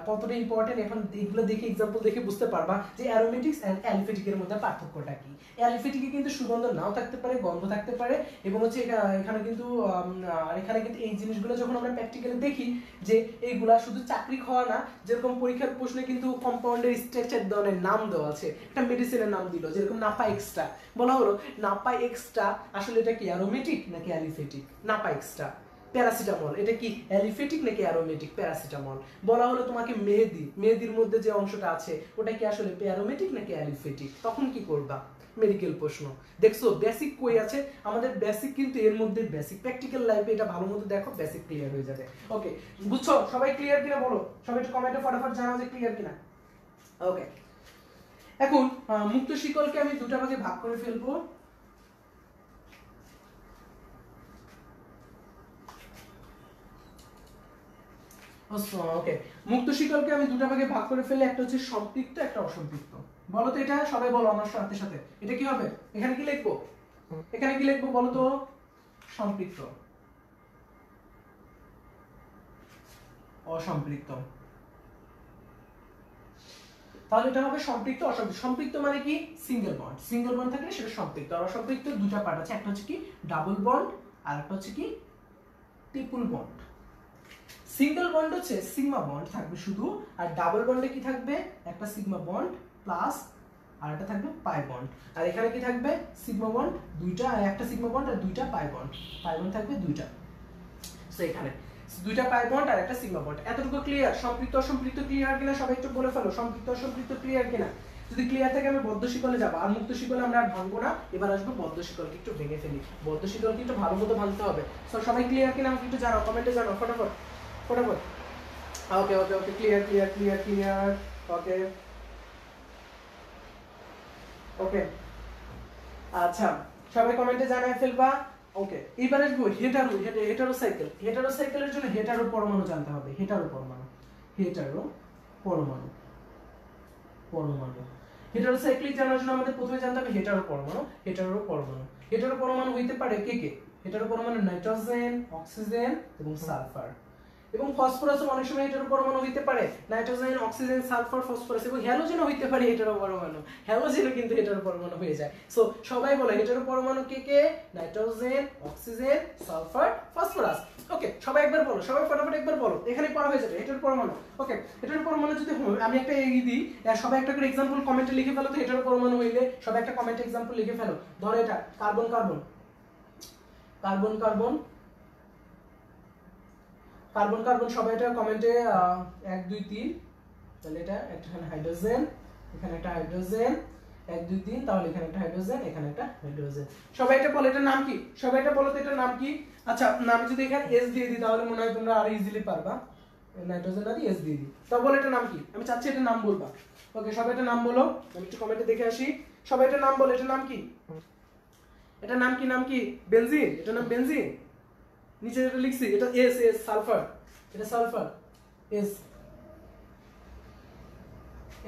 কতটা ইম্পর্টেন্ট। এখন এগুলো দেখে এক্সাম্পল দেখে বুঝতে পারবা যে অ্যারোমেটিক্স এন্ড অ্যালিফেটিকের মধ্যে পার্থক্যটা কি। অ্যালিফেটিকে কিন্তু সুগন্ধ নাও থাকতে পারে, গন্ধ থাকতে পারে, এবং হচ্ছে এখানে কিন্তু এই জিনিসগুলো যখন আমরা প্র্যাকটিক্যালি দেখি যে এইগুলা শুধু চাকরি খাওয়া না, যেরকম পরীক্ষার প্রশ্নে কিন্তু কম্পাউন্ডের স্ট্রাকচার ধরনের নাম দেওয়া আছে, একটা মেডিসিনের নাম দিল, যেরকম নাপা এক্সট্রা বলা হলো, নাপা এক্সট্রা আসলে এটা কি অ্যারোমেটিক নাকি অ্যালিফেটিক? নাপা এক্সট্রা। প্যারাসিটামল এটা কি অ্যালিফেটিক নাকি অ্যারোমেটিক? প্যারাসিটামল। বলা হলো তোমাকে মেহেদি, মেহেদির মধ্যে যে অংশটা আছে ওটা কি আসলে অ্যারোমেটিক নাকি অ্যালিফেটিক? তখন কি করবা? মেডিকেল প্রশ্ন। দেখছো বেসিক কই আছে আমাদের, বেসিক কিন্তু এর মধ্যে বেসিক। প্র্যাকটিক্যাল লাইফে এটা ভালো মতো দেখো, বেসিক ক্লিয়ার হয়ে যাবে। ওকে, বুঝছো? সবাই ক্লিয়ার কিনা বলো, সবাই একটু কমেন্টে ফটাফট জানাও যে ক্লিয়ার কিনা। ওকে, এখন মুক্ত শিকলকে আমি দুটো ভাগে ভাগ করে ফেলবো। ওকে, মুক্ত শিকলকে আমি দুটো ভাগে ভাগ করে ফেললে, একটা হচ্ছে সম্পৃক্ত, একটা অসম্পৃক্ত। বলো তো এটা, সবাই বলো আমার সাথে সাথে, এটা কি হবে? এখানে কি লিখবো? এখানে কি লিখবো বলো তো? সম্পৃক্ত, অসম্পৃক্ত। তাহলে এটা হবে সম্পৃক্ত, অসম্পৃক্ত। সম্পৃক্ত মানে কি? সিঙ্গেল বন্ড, সিঙ্গেল বন্ড থাকলে সেটা সম্পৃক্ত। আর অসম্পৃক্ত দুটো পার্ট আছে, একটা হচ্ছে কি ডাবল বন্ড, আর একটা হচ্ছে কি ট্রিপল বন্ড। সিঙ্গেল বন্ড হচ্ছে সিগমা বন্ড থাকবে শুধু, আর ডাবল বন্ডে কি থাকবে? একটা সিগমা বন্ড প্লাস আর একটা থাকবে পাই বন্ড। আর এখানে কি থাকবে? সিগমা বন্ড দুইটা, আর একটা সিগমা বন্ড আর দুইটা পাই বন্ড। পাই বন্ড থাকবে দুইটা। সো এখানে দুইটা পাই বন্ড আর একটা সিগমা বন্ড। এতটুকু ক্লিয়ার? সম্পৃক্ত অসম্পৃক্ত ক্লিয়ার কিনা সবাই একটু বলে ফেলো, সম্পৃক্ত অসম্পৃক্ত ক্লিয়ার কিনা? যদি ক্লিয়ার থাকে আমি বদ্ধ শিকলে যাব, আর মুক্ত শিকলে আমরা আর ভাঙবো না, এবার আসবো বদ্ধ শিকলকে একটু ভেঙে ফেলি। বদ্ধ শিকলকে একটু ভালো মতো ভাঙতে হবে। সো সবাই ক্লিয়ার কিনা আমাকে একটু জানাও, কমেন্টে জানাও ফটাফট ফটাফট। ওকে ওকে ওকে, ক্লিয়ার ক্লিয়ার ক্লিয়ার ক্লিয়ার। ওকে ওকে, আচ্ছা সবাই কমেন্টে জানাই ফেলবা। ওকে, এবারে আসবো হেটারোসাইকেল। হেটারোসাইকেলের জন্য হেটারো পরমাণু জানতে হবে। হেটারো পরমাণু, হেটারো পরমাণু, পরমাণু। হেটারোসাইক্লিক জানার জন্য আমাদের প্রথমে জানতে হবে হেটারো পরমাণু। হেটারো পরমাণু, হেটারো পরমাণু হইতে পারে কে কে? হেটারো পরমাণু নাইট্রোজেন, অক্সিজেন এবং সালফার। এবং ফসফরাস অনেক সময় হেটারো পরমাণু হইতে পারে, নাইট্রোজেন, অক্সিজেন, সালফার, ফসফরাস, এবং হ্যালোজেনও হইতে পারে হেটারো পরমাণু। হ্যালোজেনও কিন্তু হেটারো পরমাণু হয়ে যায়। সো সবাই বলে হেটারো পরমাণু কে কে? Nitrogen, oxygen, sulphur, phosphorus. Okay, সবাই একবার বলো, সবাই ফটাফট একবার বলো, এখানে পড়া হয়ে যাবে হেটারো পরমাণু। ওকে, হেটারো পরমাণু যদি আমি একটা দিই, সবাই একটা করে एग्जांपल কমেন্টে লিখে ফেলো তো, হেটারো পরমাণু হইলে সবাই একটা কমেন্টে एग्जांपल লিখে ফেলো। ধরো এটা carbon carbon, carbon carbon, carbon carbon, সবাই এটা কমেন্টে 1 2 3। তাহলে এটা এখানে হাইড্রোজেন, এখানে একটা হাইড্রোজেন, 1 2 3। তাহলে এখানে একটা হাইড্রোজেন, এখানে একটা হাইড্রোজেন। সবাই এটা বলো, এটার নাম কি? সবাই এটা বলো তো, এটার নাম কি? আচ্ছা, নাম যদি এখানে এস দিয়ে দিই তাহলে মনে হয় তোমরা আরো ইজিলি পারবা। নাইট্রোজেন আর এস দিয়ে দিই, তাও বলো এটার নাম কি? আমি চাচ্ছি এটার নাম বলবা। ওকে, সবাই এটা নাম বলো, আমি একটু কমেন্টে দেখে আসি। সবাই এটার নাম বলো, এটার নাম কি? এটার নাম কি? নাম কি? বেনজিন। এটার নাম বেনজিন। নিচে যেটা লিখছি এটা এস, এস সালফার, এটা সালফার, এস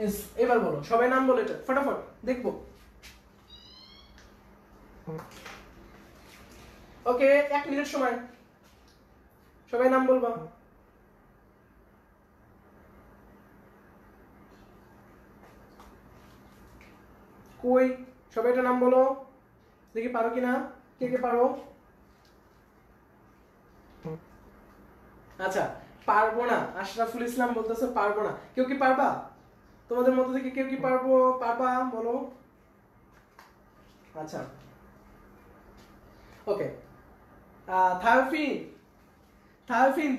এস। এবার বলো, সবাই নাম বলো এটা ফটাফট দেখবো। ওকে, 1 মিনিট সময়, সবাই নাম বলবা। কই সবাই একটা নাম বলো দেখি, পারো কিনা, কে কে পারো? আচ্ছা পারবো না, আশরাফুল ইসলাম বলতেছে পারবো না। কেউ কি পারবা? তোমাদের মধ্যে থেকে কেউ কি পারবা বলো। আচ্ছা okay, thiophene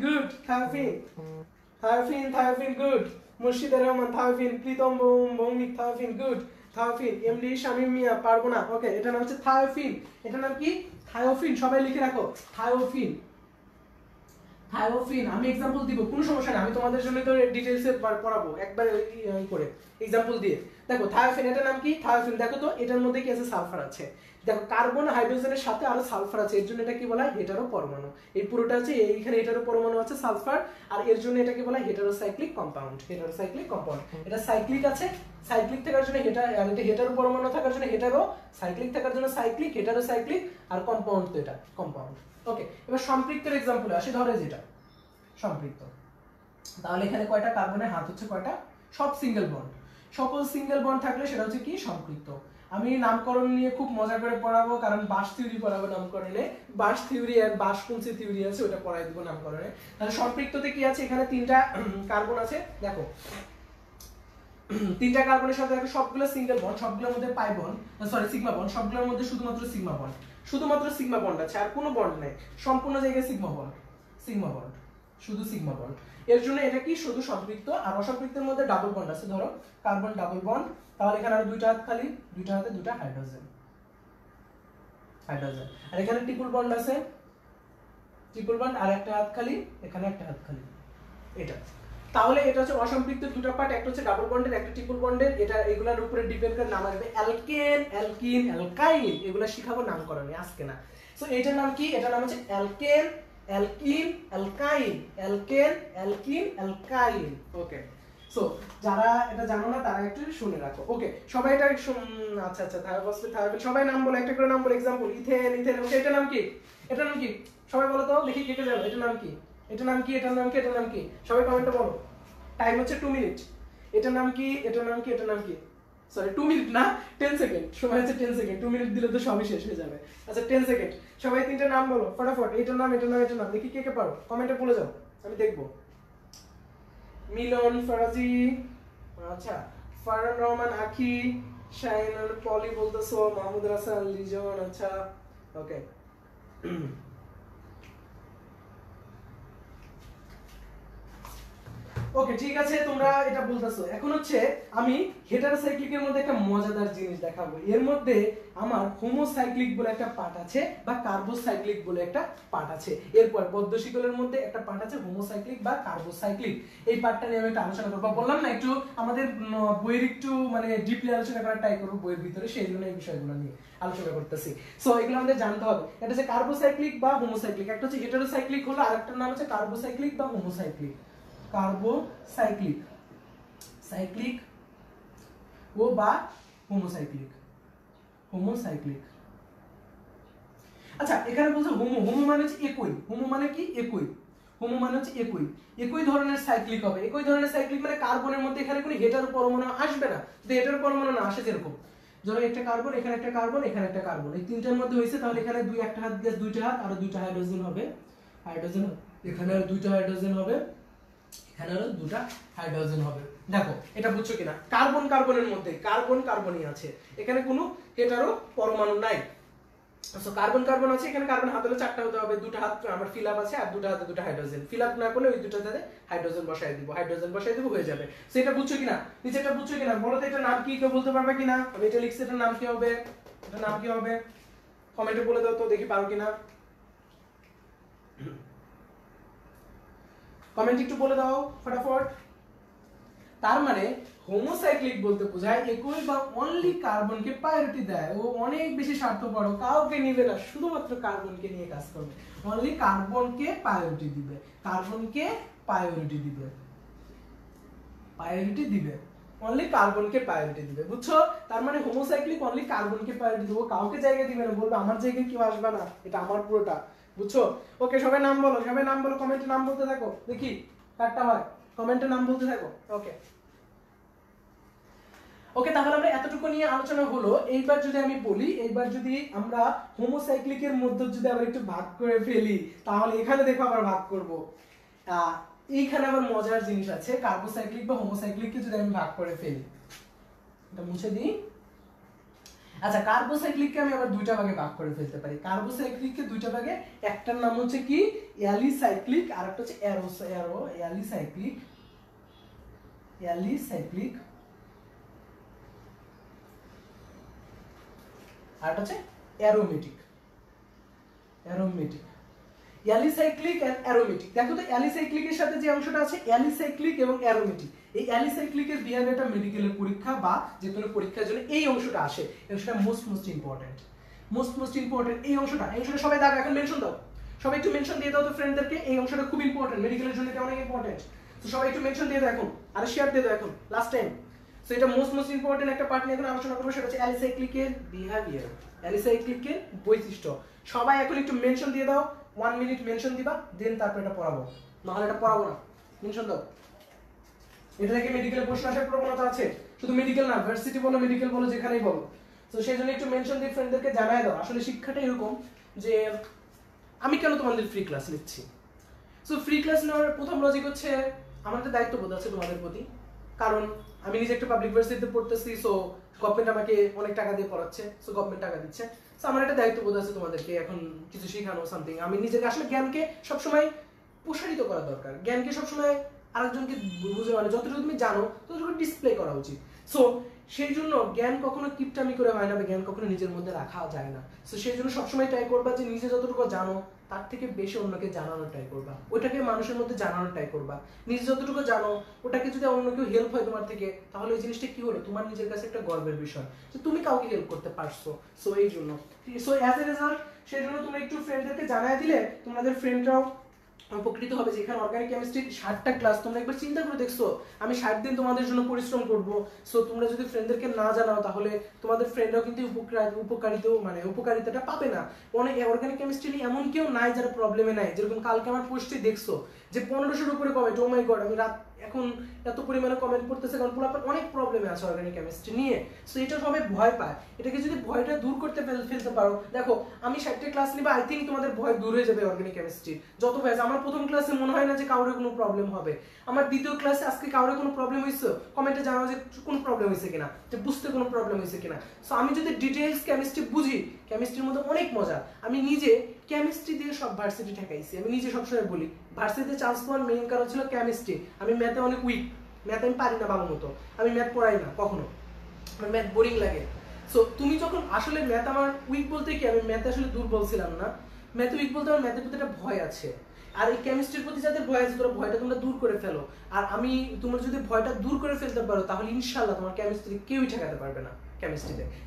good, thiophene good, Murshidur Rahman thiophene, Pritam Bhowmik thiophene good, thiophene, MD Shamim Mia পারবো না। ওকে, এটা নাম হচ্ছে থায়োফিন। এটা নাম কি? থায়োফিন। সবাই লিখে রাখো থায়োফিন। আমি एग्जांपल দিব, কোনো সমস্যা নেই, আমি তোমাদের জন্য তো ডিটেইলসে পড়াবো একবার করে एग्जांपल দিয়ে। দেখো থায়োফিন, এটার নাম কি? থায়োফিন। দেখো তো এটার মধ্যে কি আছে? সালফার আছে। দেখো কার্বন হাইড্রোজেনের সাথে আরো সালফার আছে, এর জন্য এটা কি বলা হয়? হেটারো পরমাণু। এই পুরোটা আছে, এইখানে হেটারো পরমাণু আছে সালফার, আর এর জন্য এটাকে বলা হয় হেটারোসাইক্লিক কম্পাউন্ড। হেটারোসাইক্লিক কম্পাউন্ড, এটা সাইক্লিক আছে, সাইক্লিক থাকার জন্য হেটার, আর এটা হেটারো পরমাণু থাকার জন্য হেটারো, সাইক্লিক থাকার জন্য সাইক্লিক, হেটারোসাইক্লিক, আর কম্পাউন্ড তো এটা কম্পাউন্ড। ওকে, এবার সম্পৃক্তের एग्जांपल আসি। ধরো যেটা সম্পৃক্ত, তাহলে এখানে কয়টা কার্বনের হাত হচ্ছে? কয়টা? সব সিঙ্গেল বন্ড। সকল সিঙ্গেল বন্ড থাকলে সেটা হচ্ছে কি? সম্পৃক্ত। আমি নামকরণ নিয়ে খুব মজা করে পড়াবো, কারণ বাশ থিওরি পড়াবো নামকরণে। বাশ থিওরি আর বাশপুঞ্জি থিওরি আছে, ওটা পড়াই দিব নামকরণে। তাহলে সম্পৃক্ততে কি আছে? এখানে তিনটা কার্বন আছে। দেখো তিনটা কার্বনের সাথে দেখো সবগুলো সিঙ্গেল বন্ড, সবগুলোর মধ্যে pi bond, sorry sigma bond, সবগুলোর মধ্যে শুধুমাত্র সিগমা বন্ড, শুধুমাত্র সিগমা বন্ড আছে, আর কোনো বন্ড নাই। সম্পূর্ণ জায়গায় সিগমা বন্ড, সিগমা বন্ড, শুধু সিগমা বন্ড। এর জন্য এটা কি? শুধু সম্পৃক্ত। আর অসম্পৃক্তের মধ্যে ডাবল বন্ড আছে। ধরো কার্বন ডাবল বন্ড, তাহলে এখানে আর দুইটা হাত খালি, দুইটা হাতে দুইটা হাইড্রোজেন, হাইড্রোজেন। আর এখানে ট্রিপল বন্ড আছে, ট্রিপল বন্ড, আর একটা হাত খালি, এখানে একটা হাত খালি, এটা। তাহলে এটা হচ্ছে অসম্পৃক্ত দুটো পার্ট, একটা হচ্ছে ডাবল বন্ডের, একটা ট্রিপল বন্ডের। এটা এগুলোর উপরে ডিপেন্ড করে নাম আসবে অ্যালকেন, অ্যালকিন, অ্যালকাইন। এগুলা শিখাবো নামকরণে, আজকে না। সো এটার নাম কি? এটার নাম হচ্ছে alkane, alkene, alkyne, alkane, alkene, alkyne. Okay, so যারা এটা জানো না তারা একটু শুনে রাখো। ওকে, সবাই এটা আচ্ছা আচ্ছা, থায়োফসফেট, থায়োফিন, সবাই নাম বলো, একটা করে নাম বলো। Example ethane, ethane. ওকে, এটার নাম কি? এটার নাম কি? সবাই বলো তো দেখি, কে কে জানো এটার নাম কি? এটার নাম কি? এটার নাম কি? এটার নাম কি? সবাই কমেন্টে বলো। টাইম হচ্ছে 2 মিনিট। এটার নাম কি? এটার নাম কি? এটার নাম কি? সরি 2 মিনিট না, 10 সেকেন্ড। সময় হচ্ছে 10 সেকেন্ড। 2 মিনিট দিলে তো সবই শেষ হয়ে যাবে। আচ্ছা 10 সেকেন্ড। সবাই তিনটা নাম বলো ফটাফট। এটার নাম, এটার নাম, এটার নাম। দেখি কে কে পারো, কমেন্টে বলে যাও, আমি দেখব। মিলন, ফরাজি, আচ্ছা ফারহান রহমান, আখি, শাহিনুর, পলি বলতেছো, মাহমুদ হাসান, লিজন। আচ্ছা ওকে, ওকে ঠিক আছে, তোমরা এটা বলতেছো। এখন হচ্ছে আমি হেটারোসাইক্লিকের মধ্যে একটা মজাদার জিনিস দেখাবো। এর মধ্যে আমার হোমোসাইক্লিক বলে একটা পার্ট আছে, বা কার্বোসাইক্লিক বলে একটা পার্ট আছে। এরপর পদ্মশিকলের মধ্যে একটা পার্ট আছে হোমোসাইক্লিক বা কার্বোসাইক্লিক। এই পার্টটা নিয়ে আমি একটা আলোচনা করবো। বললাম না একটু আমাদের বইয়ের একটু মানে ডিপলি আলোচনা করার ট্রাই করবো বইয়ের ভিতরে, সেই জন্য এই বিষয়গুলো নিয়ে আলোচনা করতেছি। সো এগুলো আমাদের জানতে হবে। এটা হচ্ছে কার্বোসাইক্লিক বা হোমোসাইক্লিক। একটা হচ্ছে হেটারোসাইক্লিক হলো, আরেকটার নাম হচ্ছে কার্বোসাইক্লিক বা হোমোসাইক্লিক। কার্বোসাইক্লিক, সাইক্লিক ও বা হোমোসাইক্লিক, হোমোসাইক্লিক। আচ্ছা এখানে বলছে হোমো, হোমো মানে হচ্ছে একই। হোমো মানে কি? একই। হোমো মানে হচ্ছে একই, একই ধরনের সাইক্লিক হবে। একই ধরনের সাইক্লিক মানে কার্বনের মধ্যে এখানে কোনো হেটারো পরমাণু আসবে না। যদি হেটারো পরমাণু না আসে, যেরকম ধরো একটা কার্বন, এখানে একটা কার্বন, এখানে একটা কার্বন, এই তিনটার মধ্যে হয়েছে, তাহলে এখানে দুই, একটা হাত গ্যাস, দুইটা হাত, আর দুইটা হাইড্রোজেন হবে, হাইড্রোজেন। এখানে আর দুইটা হাইড্রোজেন হবে, এখানে আরো দুটো হাইড্রোজেন হবে। দেখো এটা বুঝছো কিনা? কার্বন কার্বনের মধ্যে কার্বন কার্বনই আছে, এখানে কোনো হেটারো পরমাণু নাই। সো কার্বন কার্বন আছে, এখানে কার্বন হাত হলে চারটা হতে হবে, দুটো হাত আমার ফিল আপ আছে, আর দুটো হাতে দুটো হাইড্রোজেন। ফিল আপ না করলে ওই দুটোতে হাইড্রোজেন বসাই দিব, হাইড্রোজেন বসাই দিব, হয়ে যাবে। সো এটা বুঝছো কিনা? নিচেটা বুঝছো কিনা বলো তো, এটার নাম কি? কেউ বলতে পারবে কিনা? আমি এটা লিখছি, এটার নাম কি হবে? এটার নাম কি হবে? কমেন্টে বলে দাও তো দেখি পারো কিনা। কমেন্ট একটু বলে দাও ফটাফট। তার মানে হোমোসাইক্লিক বলতে বোঝায় একই বা অনলি কার্বনকে প্রায়োরিটি দেয়। ও অনেক বেশি স্বার্থপর, কাউকে নিবে না, শুধুমাত্র কার্বনকে নিয়ে কাজ করবে। অনলি কার্বনকে প্রায়োরিটি দিবে, কার্বনকে প্রায়োরিটি দিবে, প্রায়োরিটি দিবে, অনলি কার্বনকে প্রায়োরিটি দিবে। বুঝছো? তার মানে হোমোসাইক্লিক অনলি কার্বনকে প্রায়োরিটি দেবো, কাউকে জায়গা দিবে না, বলবে আমার জায়গায় কেউ আসবে না, এটা আমার পুরোটা। বুঝছো? ওকে সবাই নাম বলো, সবাই নাম বলো, কমেন্টে নাম বলতে থাকো, দেখি কারটা হয়, কমেন্টে নাম বলতে থাকো। ওকে ওকে, তাহলে আমরা এতটুকু নিয়ে আলোচনা হলো। এইবার যদি আমি বলি, এইবার যদি আমরা হোমোসাইক্লিকের মধ্যে যদি আবার একটু ভাগ করে ফেলি, তাহলে এখানে দেখো আবার ভাগ করব। এইখানে আবার মজার জিনিস আছে, কার্বোসাইক্লিক বা হোমোসাইক্লিককে যদি আমি ভাগ করে ফেলি, এটা মুছে দিই। আচ্ছা, কার্বোসাইক্লিককে আমি আবার দুইটা ভাগে ভাগ করে ফেলতে পারি। কার্বোসাইক্লিককে দুইটা ভাগে, একটার নাম হচ্ছে কি অ্যালিসাইক্লিক, আর একটা হচ্ছে অ্যালিসাইক্লিক, আর এটা হচ্ছে অ্যারোমেটিক। Alicyclic and aromatic. দেখো তো অ্যালিসাইক্লিকের সাথে যে অংশটা আছে, অ্যালিসাইক্লিক এবং অ্যারোমেটিক, এই অ্যালিসাইক্লিকের বিহেভিয়ারটা মেডিকেলের পরীক্ষা বা যে কোনো পরীক্ষার জন্য এই অংশটা আসে। এই অংশটা মোস্ট ইম্পর্টেন্ট, এই অংশটা সবাই দাও, এখন মেনশন দাও, সবাই একটু মেনশন দিয়ে দাও তো ফ্রেন্ডদেরকে। এই অংশটা খুব ইম্পর্টেন্ট, মেডিকেলের জন্য এটা অনেক ইম্পর্টেন্ট। তো সবাই একটু মেনশন দিয়ে দাও এখন, আর শেয়ার দিয়ে দাও এখন, লাস্ট টাইম। সো এটা মোস্ট ইম্পর্টেন্ট একটা পার্ট নিয়ে এখন আলোচনা করবো, সেটা হচ্ছে অ্যালিসাইক্লিকের বিহেভিয়ার, অ্যালিসাইক্লিকের বৈশিষ্ট্য। সবাই এখন একটু মেনশন দিয়ে দাও, 1 মিনিট মেনশন দিবা, দেন তারপর এটা পড়াবো, নাহলে এটা পড়াবো না। মেনশন দাও। এটা থেকে মেডিকেলের প্রশ্ন আসার প্রবণতা আছে, শুধু মেডিকেল না, ভার্সিটি বলো, মেডিকেল বলো, যেখানেই বলো। তো সেই জন্য একটু মেনশন দিয়ে ফ্রেন্ডদেরকে জানাই দাও। আসলে শিক্ষাটা এরকম যে আমি কেন তোমাদের ফ্রি ক্লাস নিচ্ছি। সো ফ্রি ক্লাস নেওয়ার প্রথম লজিক হচ্ছে আমাদের দায়িত্ববোধ আছে তোমাদের প্রতি, কারণ আমি নিজে একটা পাবলিক ভার্সিটিতে পড়তেছি। সো গভর্নমেন্ট আমাকে অনেক টাকা দিয়ে পড়াচ্ছে, সো গভর্নমেন্ট টাকা দিচ্ছে। সো আমার একটা দায়িত্ববোধ আছে তোমাদেরকে এখন কিছু শেখানো, সামথিং। আমি নিজেকে আসলে জ্ঞানকে সবসময় প্রসারিত করা দরকার, জ্ঞানকে সবসময় আরেকজনকে বুঝে, মানে যতটুকু তুমি জানো ততটুকু ডিসপ্লে করা উচিত। সো সেই জন্য জ্ঞান কখনো কিপটামি করে হয় না, বা জ্ঞান কখনো নিজের মধ্যে রাখা যায় না। সো সেই জন্য সবসময় ট্রাই করবা যে নিজে যতটুকু জানো তার থেকে বেশি অন্যকে জানানোর ট্রাই করবা, ওটাকে মানুষের মধ্যে জানানোর ট্রাই করবা। নিজে যতটুকু জানো ওটাকে যদি অন্য কেউ হেল্প হয় তোমার থেকে, তাহলে ওই জিনিসটা কি হলো, তোমার নিজের কাছে একটা গর্বের বিষয় যে তুমি কাউকে হেল্প করতে পারছো। সো এই জন্য, সো অ্যাজ এ রেজাল্ট সেই জন্য তোমরা একটু ফ্রেন্ডদেরকে জানাই দিলে তোমাদের ফ্রেন্ডরাও উপকৃত হবে। যে এখানে অর্গানিক কেমিস্ট্রির 60টা ক্লাস, তোমরা একবার চিন্তা করে দেখছো আমি 60 দিন তোমাদের জন্য পরিশ্রম করব। সো তোমরা যদি ফ্রেন্ডদেরকে না জানাও তাহলে তোমাদের ফ্রেন্ডরাও কিন্তু উপকারিতাটা পাবে না। অনেক অর্গানিক কেমিস্ট্রি নিয়ে এমন কেউ নাই যারা প্রবলেমে নাই। যেরকম কালকে আমার পোস্টে দেখছো যে 1500-র উপরে কমেন্ট, ও মাই গড, আমি রাত এখন এত পরিমাণে কমেন্ট করতেছে, কারণ পুরো অনেক প্রবলেমে আছে অর্গানিক কেমিস্ট্রি নিয়ে। সো এটা সবাই ভয় পায়, এটাকে যদি ভয়টা দূর করতে ফেলতে পারো, দেখো আমি 60টা ক্লাস নিবা, আই থিঙ্ক তোমাদের ভয় দূর হয়ে যাবে অর্গানিক কেমিস্ট্রি। যত ভয় আছে, আমার প্রথম ক্লাসে মনে হয় না যে কারোর কোনো প্রবলেম হবে। আমার দ্বিতীয় ক্লাসে আজকে কারোর কোনো প্রবলেম হয়েছে, কমেন্টে জানাও যে কোনো প্রবলেম হয়েছে কিনা, যে বুঝতে কোনো প্রবলেম হয়েছে কিনা। সো আমি যদি ডিটেইলস কেমিস্ট্রি বুঝি, কেমিস্ট্রির মধ্যে অনেক মজা। আমি নিজে কেমিস্ট্রি দিয়ে সব ভার্সিটি ঠেকাইছি। আমি নিজে সবসময় বলি ভার্সিটিতে চান্স পাওয়ার মেইন কারণ ছিল কেমিস্ট্রি। আমি ম্যাথে অনেক উইক, ম্যাথ আমি পারি না ভালো মতো, আমি ম্যাথ পড়াই না কখনো, আমার ম্যাথ বোরিং লাগে। সো তুমি যখন আসলে ম্যাথ আমার উইক বলতে কি, আমি ম্যাথে আসলে দুর্বল ছিলাম না, ম্যাথে উইক বলতে আমার ম্যাথের প্রতি একটা ভয় আছে। আর এই কেমিস্ট্রির প্রতি যাদের ভয় আছে, তোমরা ভয়টা তোমরা দূর করে ফেলো। আর আমি তোমরা যদি ভয়টা দূর করে ফেলতে পারো, তাহলে ইনশাআল্লাহ তোমার কেমিস্ট্রি কেউই ঠেকাতে পারবে না।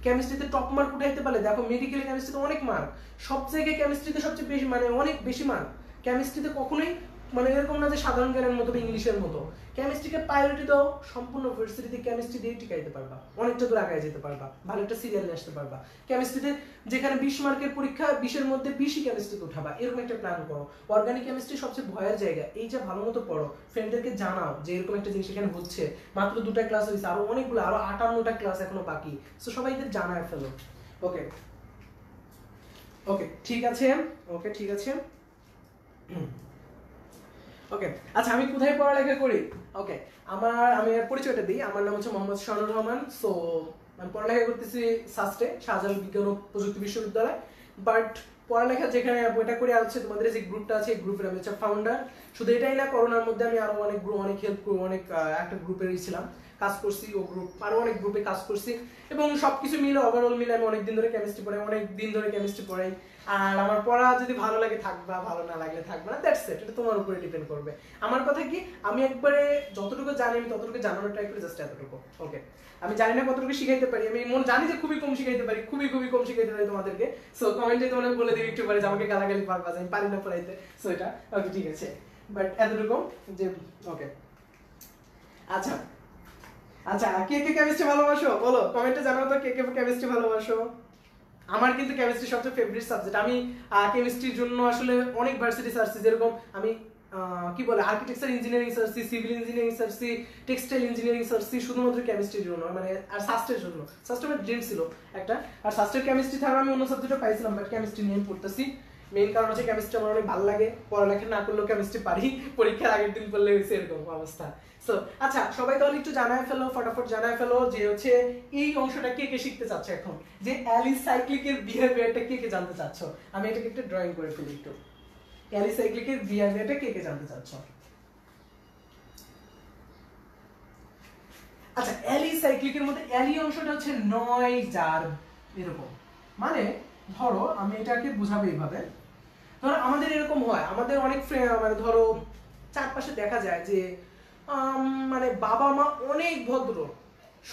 কেমিস্ট্রিতে টপ মার্ক উঠাইতে পারলে, দেখো মেডিকেল কেমিস্ট্রিতে অনেক মার্ক, সব জায়গায় কেমিস্ট্রিতে সবচেয়ে বেশি, মানে অনেক বেশি মার্ক। কেমিস্ট্রিতে কখনোই মানে এরকম না যে সাধারণ জ্ঞানের মতো বা ইংলিশের মতো। কেমিস্ট্রিকে প্রায়োরিটি দাও, সম্পূর্ণ ভার্সিটিতে কেমিস্ট্রি দিয়ে টিকাইতে পারবা, অনেকটা দূর আগায় যেতে পারবা, ভালো একটা সিরিয়াল নিয়ে আসতে পারবা। কেমিস্ট্রিতে যেখানে 20 মার্কের পরীক্ষা, 20-এর মধ্যে 20ই কেমিস্ট্রিতে উঠাবা, এরকম একটা প্ল্যান করো। অর্গানিক কেমিস্ট্রি সবচেয়ে ভয়ের জায়গা, এই যে ভালো মতো পড়ো, ফ্রেন্ডদেরকে জানাও যে এরকম একটা জিনিস এখানে হচ্ছে। মাত্র 2টা ক্লাস হয়েছে, আরো অনেকগুলো, আরো 58টা ক্লাস এখনো বাকি। সো সবাই এদের জানায় ফেলো। ওকে ওকে ঠিক আছে, ওকে ঠিক আছে। ওকে আচ্ছা, আমি কোথায় পড়ালেখা করি? ওকে, আমি পরিচয়টা দিই। আমার নাম হচ্ছে মোহাম্মদ শানুর রহমান। সো আমি পড়ালেখা করতেছি সাস্টে, শাহজালাল বিজ্ঞান ও প্রযুক্তি বিশ্ববিদ্যালয়। বাট পড়ালেখা যেখানে বইটা করে আছে, তোমাদের যে গ্রুপটা আছে, এই গ্রুপের আমি হচ্ছে ফাউন্ডার। শুধু এটাই না, করোনার মধ্যে আমি আরো অনেক হেল্প করি, অনেক একটা গ্রুপেরই ছিলাম, কাজ করছি। ও গ্রুপ আরো অনেক গ্রুপে কাজ করছি, এবং সবকিছু মিলে ওভারঅল মিলে আমি অনেক দিন ধরে কেমিস্ট্রি পড়াই, আর আমার পড়া যদি ভালো লাগে থাকবা, ভালো না লাগলে থাকবা না, দ্যাটস ইট। এটা তোমার উপরে ডিপেন্ড করবে। আমার কথা কি, আমি একবারে যতটুকু জানি আমি ততটুকু জানানোর ট্রাই করি, জাস্ট এতটুকু। ওকে, আমি জানি না কতটুকু শিখাইতে পারি, আমি জানি যে খুবই কম শিখাইতে পারি, খুবই কম শিখাইতে পারি তোমাদেরকে। সো কমেন্টে তোমরা বলে দিবি একটু পরে যে আমাকে গালাগালি পারবা যে আমি পারি না পড়াইতে। সো এটা ওকে ঠিক আছে, বাট এতটুকু যে ওকে। আচ্ছা আচ্ছা, কে কেমিস্ট্রি ভালোবাসো বলো, কমেন্টে জানাও তো কে কেমিস্ট্রি ভালোবাসো। আমার কিন্তু কেমিস্ট্রি সবচেয়ে ফেভারিট সাবজেক্ট। আমি কেমিস্ট্রির জন্য আসলে অনেক ভার্সিটি সার্চছি, যেরকম আমি কি বলে আর্কিটেকচার ইঞ্জিনিয়ারিং সার্চি, সিভিল ইঞ্জিনিয়ারিং সার্চি, টেক্সটাইল ইঞ্জিনিয়ারিং সার্চি, শুধুমাত্র কেমিস্ট্রির জন্য, মানে আর সাস্টের জন্য। সাস্ট আমার ড্রিম ছিল একটা, আর সাস্টের কেমিস্ট্রি ছাড়া আমি অন্য সাবজেক্টও পাইছিলাম, বাট কেমিস্ট্রি নিয়ে পড়তেছি। মেইন কারণ হচ্ছে কেমিস্ট্রি আমার অনেক ভালো লাগে, পড়ালেখা না করলেও কেমিস্ট্রি পারি, পরীক্ষার আগের দিন পড়লে হয়েছে এরকম অবস্থা। সো আচ্ছা, সবাই তাহলে একটু জানায় ফেলো, ফটাফট জানায় ফেলো যে হচ্ছে এই অংশটা কে কে শিখতে চাচ্ছ এখন, যে অ্যালিসাইক্লিকের বিহেভিয়ারটা কে কে জানতে চাচ্ছ। আমি এটাকে একটু ড্রয়িং করে ফেলি একটু, অ্যালিসাইক্লিকের বিহেভিয়ারটা কে কে জানতে চাচ্ছ। আচ্ছা, অ্যালিসাইক্লিকের মধ্যে অ্যালি অংশটা হচ্ছে 9 4 এরকম, মানে ধরো আমি এটাকে বুঝাবো এইভাবে, ধরো আমাদের এরকম হয়, আমাদের অনেক মানে ধরো চারপাশে দেখা যায় যে মানে বাবা মা অনেক ভদ্র,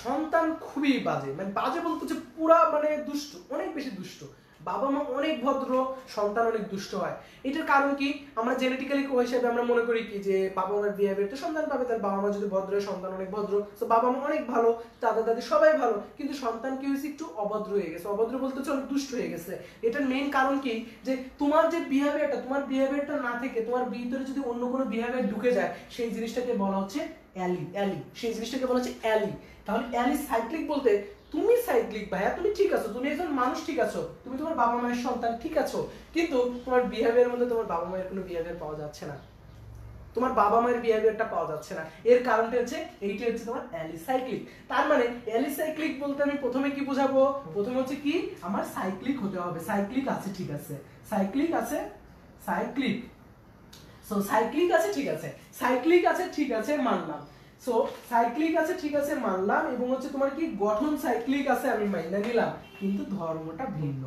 সন্তান খুবই বাজে, মানে বাজে বলতে হচ্ছে পুরা মানে দুষ্ট, অনেক বেশি দুষ্ট। বাবা মা অনেক ভদ্র, সন্তান অনেক দুষ্ট হয়। এটার কারণ কি? আমরা জেনেটিক্যালি হিসেবে আমরা মনে করি কি যে বাবা মার বিহেভিয়ার তো সন্তান পাবে, তার বাবা মা যদি ভদ্র হয় সন্তান অনেক ভদ্র, তো বাবা মা অনেক ভালো, দাদা দাদি সবাই ভালো, কিন্তু সন্তান কি হয়েছে একটু অভদ্র হয়ে গেছে, অভদ্র বলতে হচ্ছে অনেক দুষ্ট হয়ে গেছে। এটার মেইন কারণ কি? যে তোমার যে বিহেভিয়ারটা, তোমার বিহেভিয়ারটা না থেকে তোমার ভিতরে যদি অন্য কোনো বিহেভিয়ার ঢুকে যায়, সেই জিনিসটাকে বলা হচ্ছে অ্যালি, সেই জিনিসটাকে বলা হচ্ছে অ্যালি। তাহলে অ্যালিসাইক্লিক বলতে তুমি সাইক্লিক ভাইয়া, তুমি ঠিক আছো, তুমি একজন মানুষ ঠিক আছো, তুমি তোমার বাবা মায়ের সন্তান ঠিক আছো, কিন্তু তোমার বিহেভিয়ারের মধ্যে তোমার বাবা মায়ের কোনো বিহেভিয়ার পাওয়া যাচ্ছে না, তোমার বাবা মায়ের বিহেভিয়ারটা পাওয়া যাচ্ছে না। এর কারণটা হচ্ছে এইটা হচ্ছে তোমার অ্যালিসাইক্লিক। তার মানে অ্যালিসাইক্লিক বলতে আমি প্রথমে কি বুঝাবো? প্রথমে হচ্ছে কি, আমার সাইক্লিক হতে হবে, সাইক্লিক আছে ঠিক আছে, সাইক্লিক আছে, সাইক্লিক, সো সাইক্লিক আছে ঠিক আছে, সাইক্লিক আছে ঠিক আছে মানলাম, সো সাইক্লিক আছে ঠিক আছে মানলাম, এবং হচ্ছে তোমার কি গঠন সাইক্লিক আছে আমি মাইনা নিলাম, কিন্তু ধর্মটা ভিন্ন।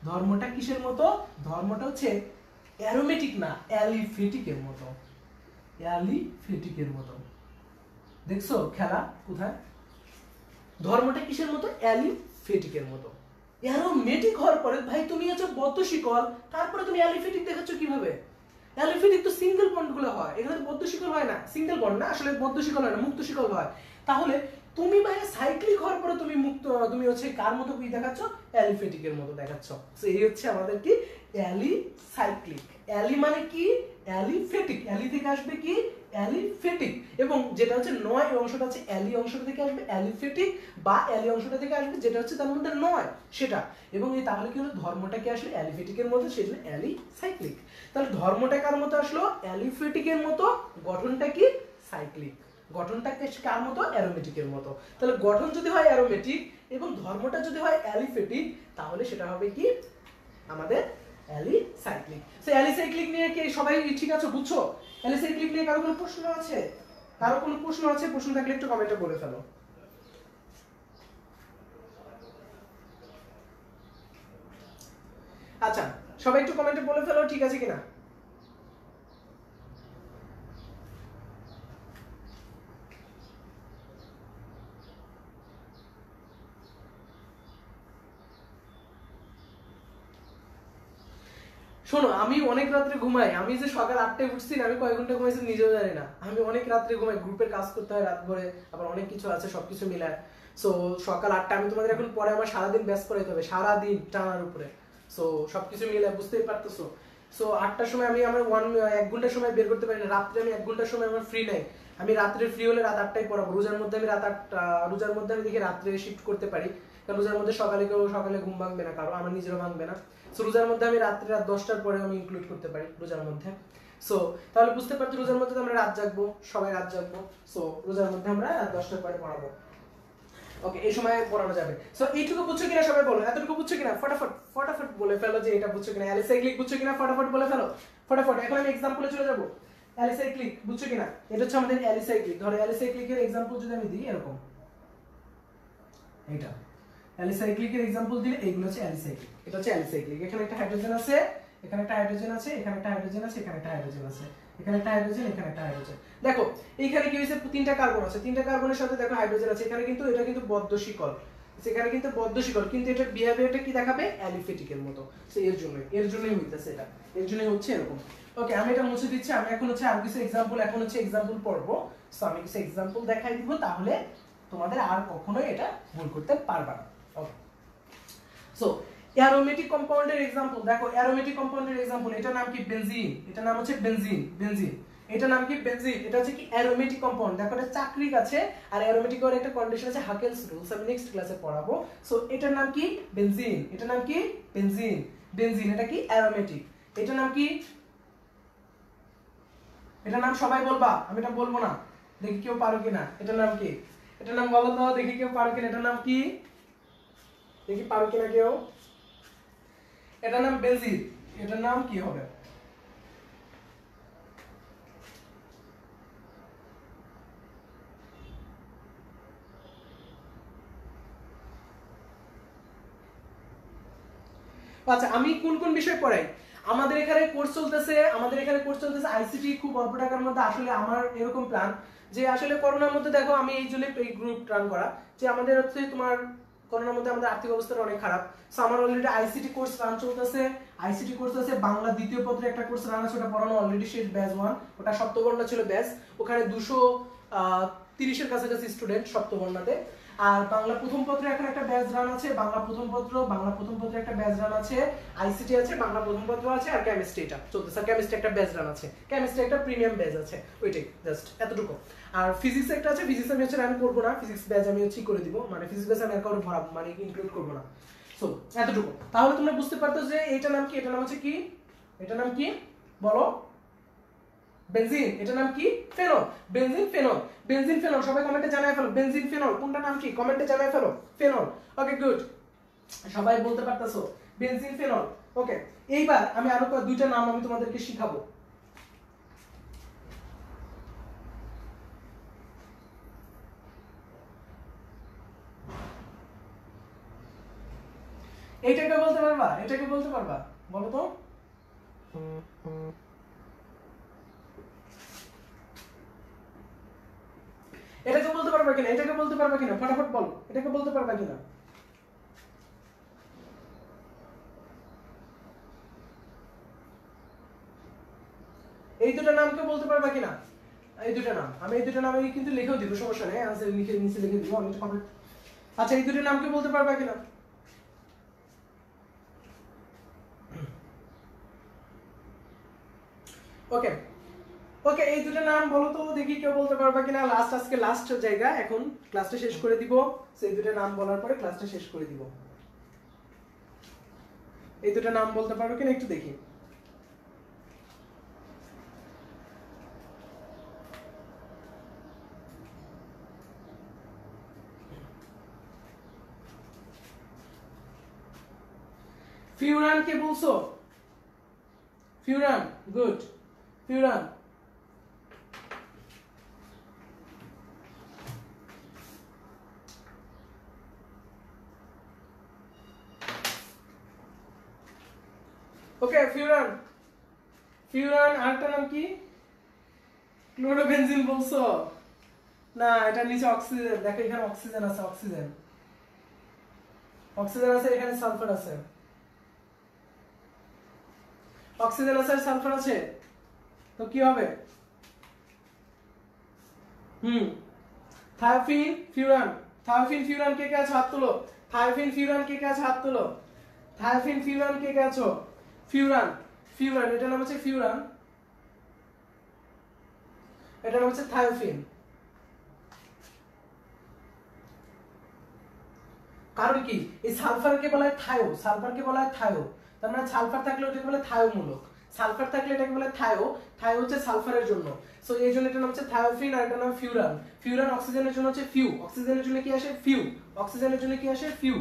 ধর্মটা কিসের মতো? ধর্মটা হচ্ছে অ্যারোমেটিক না, অ্যালিফেটিকের মতো, অ্যালিফেটিকের মতো। দেখছো খেলা কোথায়? ধর্মটা কিসের মতো? অ্যালিফেটিকের মতো। অ্যারোমেটিক হওয়ার পরে ভাই তুমি হচ্ছে বদ্ধ শিকল, তারপরে তুমি অ্যালিফেটিক দেখাচ্ছ কিভাবে? অ্যালিফেটিক তো সিঙ্গেল বন্ড গুলো হয়, এখানে বদ্ধ শিকল হয় না, সিঙ্গেল বন্ড না, আসলে বদ্ধ শিকল হয় না, মুক্ত শিকল হয়। তাহলে তুমি ভাই সাইক্লিক হওয়ার পরে তুমি মুক্ত, তুমি হচ্ছে কার মতো কি দেখাচ্ছ? অ্যালিফেটিকের মতো দেখাচ্ছ। সো এই হচ্ছে আমাদের কি অ্যালিসাইক্লিক। অ্যালি মানে কি? অ্যালিফেটিক, অ্যালি থেকে আসবে কি? অ্যালিফেটিক। এবং যেটা হচ্ছে নয় অংশটা হচ্ছে অ্যালি অংশটা থেকে আসবে অ্যালিফেটিক, বা অ্যালি অংশটা থেকে আসবে যেটা হচ্ছে তার মধ্যে নয় সেটা। এবং এই তাহলে কি হলো? ধর্মটা কি আসলে অ্যালিফেটিকের মতো, সেই জন্য অ্যালিসাইক্লিক। তাহলে ধর্মটা কার মতো আসলো? অ্যালিফেটিকের মতো। গঠনটা কি? সাইক্লিক। গঠনটা কার মতো? অ্যারোমেটিকের মতো। তাহলে গঠন যদি হয় অ্যারোমেটিক এবং ধর্মটা যদি হয় অ্যালিফেটিক, তাহলে সেটা হবে কি? আমাদের অ্যালিসাইক্লিক। সো অ্যালিসাইক্লিক নিয়ে কি সবাই ঠিক আছে, বুঝছো? অ্যালিসাইক্লিক নিয়ে কারো কোনো প্রশ্ন আছে? কারো কোনো প্রশ্ন আছে? প্রশ্ন থাকলে একটু কমেন্টে বলে ফেলো। আচ্ছা, সবাই একটু কমেন্টে বলে ফেলো ঠিক আছে কিনা। শোনো, আমি অনেক রাত্রে ঘুমাই, আমি যে সকাল 8টায় উঠছি, আমি কয় ঘন্টা ঘুমাইছি নিজেও জানি না। আমি অনেক রাত্রে ঘুমাই, গ্রুপের কাজ করতে হয় রাত ভরে, আবার অনেক কিছু আছে, সবকিছু মিলায়। সো সকাল 8টা, আমি তোমাদের এখন পরে আমার সারাদিন ব্যস্ত করাইতে হবে, সারাদিন টানার উপরে। সো সবকিছু মিলে বুঝতেই পারতেছো। সো 8টার সময় আমি আমার 1 ঘন্টা সময় বের করতে পারি না, রাত্রে আমি 1 ঘন্টা সময় আমার ফ্রি নাই। আমি রাত্রে ফ্রি হলে রাত 8টায় পড়াবো, রোজার মধ্যে আমি রাত 8টা, রোজার মধ্যে আমি দেখি রাত্রে শিফট করতে পারি, কারণ রোজার মধ্যে সকালে ঘুম ভাঙবে না কারো, আমার নিজেরও ভাঙবে না। সো রোজার মধ্যে আমি রাত 10টার পরে আমি ইনক্লুড করতে পারি রোজার মধ্যে। সো তাহলে বুঝতে পারছো রোজার মধ্যে আমরা রাত জাগবো, সবাই রাত জাগবো। সো রোজার মধ্যে আমরা রাত 10টার পরে পড়াবো। ওকে, এই সময় পড়ানো যাবে। সো এইটুকু বুঝছো কিনা সবাই বলো, এতটুকু বুঝছো কিনা? ফটাফট বলে ফেলো যে এটা বুঝছো কিনা। অ্যালিসাইক্লিক বুঝছো কিনা? ফটাফট বলে ফেলো, ফটাফট। এখন আমি এক্সাম্পলে চলে যাব। অ্যালিসাইক্লিক বুঝছো কিনা? এটা হচ্ছে আমাদের অ্যালিসাইক্লিক। ধরো অ্যালিসাইক্লিকের এক্সাম্পল যদি আমি দিই এরকম, এইটা অ্যালিসাইক্লিকের এক্সাম্পল দিলে এইগুলো হচ্ছে অ্যালিসাইক্লিক। এটা হচ্ছে অ্যালিসাইক্লিক। এখানে একটা হাইড্রোজেন আছে, এখানে একটা হাইড্রোজেন আছে, এখানে একটা হাইড্রোজেন আছে, এখানে একটা হাইড্রোজেন আছে, এখানে একটা হাইড্রোজেন, এখানে একটা হাইড্রোজেন। দেখো এইখানে কি হয়েছে? 3টা কার্বন আছে, 3টা কার্বনের সাথে দেখো হাইড্রোজেন আছে। এখানে কিন্তু এটা কিন্তু বদ্ধ শিকল, সেখানে কিন্তু বদ্ধ শিকল, কিন্তু এটার বিহেভিয়ারটা কি দেখাবে? অ্যালিফেটিকের মতো। সো এর জন্যই হইতাছে এটা, এর জন্যই হচ্ছে এরকম। ওকে, আমি এটা মুছে দিচ্ছি। আমি এখন হচ্ছে আর কিছু এক্সাম্পল, এখন হচ্ছে এক্সাম্পল পড়বো। সো আমি কিছু এক্সাম্পল দেখাই দিব, তাহলে তোমাদের আর কখনোই এটা ভুল করতে পারবে না। ওকে, সো অ্যারোমেটিক কম্পাউন্ডের এক্সাম্পল দেখো, অ্যারোমেটিক কম্পাউন্ডের এক্সাম্পল, এটার নাম কি? বেনজিন। এটার নাম হচ্ছে বেনজিন। এটা নাম কি বেনজিন। এটা হচ্ছে কি অ্যারোমেটিক কম্পাউন্ড। দেখো এটা চাকরিক আছে আর অ্যারোমেটিকের একটা কন্ডিশন আছে হাকেলস রুলস, আমি নেক্সট ক্লাসে পড়াবো। সো এটার নাম কি বেনজিন, এটার নাম কি বেনজিন। বেনজিন এটা কি অ্যারোমেটিক। এটার নাম কি, এটার নাম সবাই বলবা, আমি এটা বলবো না, দেখি কেউ পারো কিনা। এটার নাম কি, এটার নাম বলো তো, দেখি কেউ পারো কিনা। এটার নাম কি, দেখি পারো কিনা কেউ। এটার নাম বেনজিন। এটার নাম কি হবে? আচ্ছা আমি কোন কোন বিষয় পড়াই? আমাদের এখানে কোর্স চলতেছে, আইসিটি খুব অল্প টাকার মধ্যে। আসলে আমার এরকম প্ল্যান যে আসলে করোনার মধ্যে দেখো আমি এই জন্য এই গ্রুপ রান করা, যে আমাদের হচ্ছে তোমার করোনার মধ্যে আমাদের আর্থিক অবস্থাটা অনেক খারাপ। সো আমার অলরেডি আইসিটি কোর্স রান চলতেছে। আইসিটি কোর্স আছে বাংলা দ্বিতীয় পত্রে একটা কোর্স রান আছে, ওটা পড়ানো অলরেডি শেষ, ব্যাচ 1। ওটা সপ্তবর্ণা ছিল ব্যাচ, ওখানে 230 এর কাছাকাছি স্টুডেন্ট সপ্তবর্ণাতে। আর বাংলা প্রথম পত্রে এখন একটা ব্যাচ রান আছে, বাংলা প্রথম পত্রে একটা ব্যাচ রান আছে, আইসিটি আছে, বাংলা প্রথম পত্র আছে, আর কেমিস্ট্রি এটা চলতেছে। কেমিস্ট্রি একটা ব্যাচ রান আছে, কেমিস্ট্রি একটা প্রিমিয়াম ব্যাচ আছে, ওইটাই জাস্ট এতটুকু। আর ফিজিক্স একটা আছে, ফিজিক্স আমি হচ্ছে রান করব না, ফিজিক্স ব্যাচ আমি হচ্ছে করে দিব, মানে ফিজিক্স ব্যাচ আমি একাউন্ট ভরাবো, মানে ইনক্লুড করব না। সো এতটুকু। তাহলে তোমরা বুঝতে পারতো যে এইটার নাম কি, এটার নাম হচ্ছে কি, এটার নাম কি বলো? বেনজিন। এটার নাম কি? Phenol. Benzene phenol, benzene phenol. সবাই কমেন্টে জানায় ফেলো বেনজিন ফেনল কোনটা নাম কি, কমেন্টে জানায় ফেলো ফেনল। ওকে গুড, সবাই বলতে পারতাছো বেনজিন ফেনল। ওকে এইবার আমি আরো দুইটা নাম আমি তোমাদেরকে শিখাবো। এইটাকে বলতে পারবা, এটাকে বলতে পারবা, বলো তো। এটাকে বলতে পারবা কিনা, এটাকে বলতে পারবা কিনা, ফটাফট বলো, এটাকে বলতে পারবা কিনা। এই দুটো নামকে বলতে পারবা কিনা? এই দুটো নাম, আমি এই দুটো নাম কিন্তু লিখেও দিব, সমস্যা নেই, আনসার নিচে লিখে দিব আমি কমেন্ট। আচ্ছা এই দুটো নামকে বলতে পারবা কিনা? ওকে ওকে, এই দুটো নাম বলো তো দেখি কেউ বলতে পারবা কিনা। লাস্ট, আজকে লাস্ট জায়গা, এখন ক্লাসটা শেষ করে দিব। সেই দুটো নাম বলার পরে ক্লাসটা শেষ করে দিব। এই দুটো নাম বলতে পারো কিনা একটু দেখি। ফিউরান কে বলছো? Furan, good. ফিউরান, ওকে ফিউরান। ফিউরান আরেকটা নাম কি? ক্লোরোবেনজিন বলছো? না, এটা নিচে অক্সিজেন, দেখো এখানে অক্সিজেন আছে, অক্সিজেন, অক্সিজেন আছে, এখানে সালফার আছে, অক্সিজেন আছে আর সালফার আছে, তো কি হবে? Thiophene furan. থায়োফিন ফিউরান কে কে আছো হাত তুলো। থায়োফিন ফিউরান কে কে আছো হাত তুলো। থায়োফিন ফিউরান কে কে আছো? ফিউরান, ফিউরান এটা নাম হচ্ছে ফিউরান, এটা নাম হচ্ছে থায়োফিন। কারণ কি, এই সালফারকে বলা হয় থায়ো, সালফারকে বলা হয় থায়ো। তার মানে সালফার থাকলে ওটাকে বলে থায়ো মূলক, সালফার থাকলে এটাকে বলে থায়ো, থায়ো হচ্ছে সালফারের জন্য। সো এই জন্য এটা নাম হচ্ছে থায়োফিন আর এটা নাম ফিউরান। ফিউরান অক্সিজেনের জন্য হচ্ছে ফিউ, অক্সিজেনের জন্য কি আসে? ফিউ, অক্সিজেনের জন্য কি আসে? ফিউ।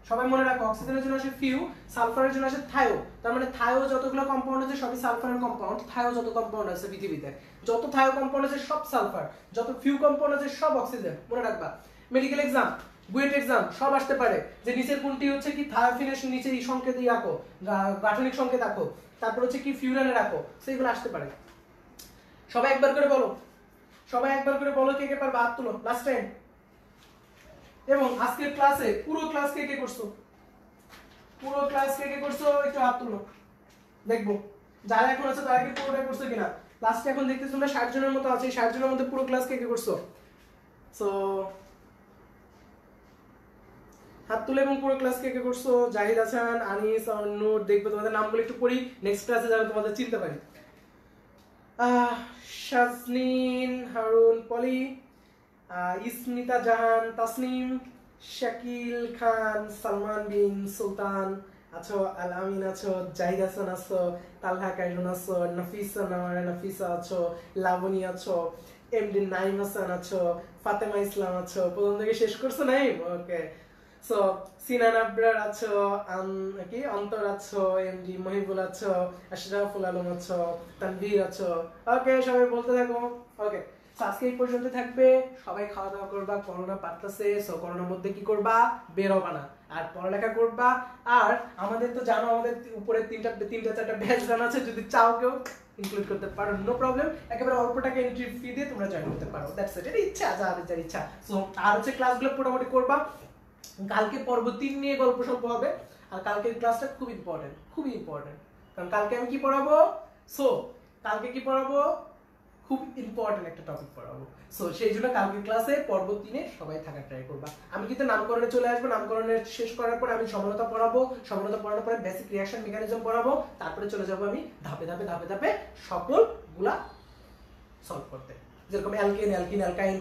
সবাই মনে রাখো, অক্সিজেনের জন্য আসে ফিউ, সালফারের জন্য আসে থায়ো। তার মানে থায়ো যতগুলো কম্পাউন্ড আছে সবই সালফারের কম্পাউন্ড। থায়ো যত কম্পাউন্ড আছে পৃথিবীতে, যত থায়ো কম্পাউন্ড আছে সব সালফার, যত ফিউ কম্পাউন্ড আছে সব অক্সিজেন। মনে রাখবা, মেডিকেল এক্সাম, বুয়েট এক্সাম সব আসতে পারে যে নিচের কোনটি হচ্ছে কি থায়োফিনের নিচে এই সংকেত দিয়ে রাখো, গাঠনিক সংকেত রাখো, তারপর হচ্ছে কি ফিউরানে রাখো, সেইগুলো আসতে পারে। সবাই একবার করে বলো, সবাই একবার করে বলো কে কে পারবে, হাত তুলো লাস্ট টাইম। এবং আজকের ক্লাসে পুরো ক্লাস কে কে করছো, পুরো ক্লাস কে কে করছো একটু হাত তুলো, দেখবো যারা এখন আছে তারা কি পুরোটা করছো কিনা। লাস্টে এখন দেখতেছো তোমরা 60 জনের মতো আছে, 60 জনের মধ্যে পুরো ক্লাস কে কে করছো? সো হাত তুলে এবং পুরো ক্লাস কে কে করছো? জাহিদ হাসান, আনিস, নূর, দেখবে তোমাদের নামগুলো একটু পড়ি, নেক্সট ক্লাসে যেন তোমাদের চিনতে পারি। আহ, শাজনীন, হারুন, পলি, ইসমিতা জাহান, তাসনিম, শাকিল খান, সালমান বিন সুলতান আছো, আল আমিন আছো, জাহিদ হাসান আছো, তালহা কাইরুন আছো, নাফিসা নাওয়ারা নাফিসা আছো, লাবণী আছো, এমডি নাইম হাসান আছো, ফাতেমা ইসলাম আছো। প্রথম থেকে শেষ করছো নাইম? ওকে। সো সিনান আবরার আছো, কি অন্তর আছো, এমডি মহিবুল আছো, আশরাফুল আলম আছো, তানভীর আছো। ওকে, সবাই বলতে থাকো। ওকে, আজকে এই পর্যন্ত থাকবে। সবাই খাওয়া দাওয়া করবা, করোনা পারতেছে, সো করোনার মধ্যে কি করবা? বের হবা না, আর পড়ালেখা করবা। আর আমাদের তো জানো, আমাদের উপরে তিনটা চারটা ব্যাচ জানা আছে, যদি চাও কেউ ইনক্লুড করতে পারো, নো প্রবলেম। একেবারে অল্প টাকা এন্ট্রি ফি দিয়ে তোমরা জয়েন করতে পারো, দ্যাটস ইট। এটা ইচ্ছা, যার ইচ্ছা। সো আর হচ্ছে ক্লাসগুলো মোটামুটি করবা। কালকে পর্ব 3 নিয়ে গল্প সল্প হবে, আর কালকের ক্লাসটা খুব ইম্পর্টেন্ট, খুবই ইম্পর্টেন্ট। কারণ কালকে আমি কি পড়াবো? সো কালকে কি পড়াবো? খুব ইম্পর্টেন্ট একটা টপিক পড়াবো। সো সেই জন্য কালকের ক্লাসে পর্ব 3-এ সবাই থাকার ট্রাই করবা। আমি কিন্তু নামকরণে চলে আসবো। নামকরণের শেষ করার পর আমি সমানতা পড়াবো। সমানতা পড়ানোর পরে বেসিক রিঅ্যাকশন মেকানিজম পড়াবো। তারপরে চলে যাবো আমি ধাপে ধাপে ধাপে ধাপে সকলগুলা সলভ করতে। যেরকম অ্যালকেন, অ্যালকিন, অ্যালকাইন,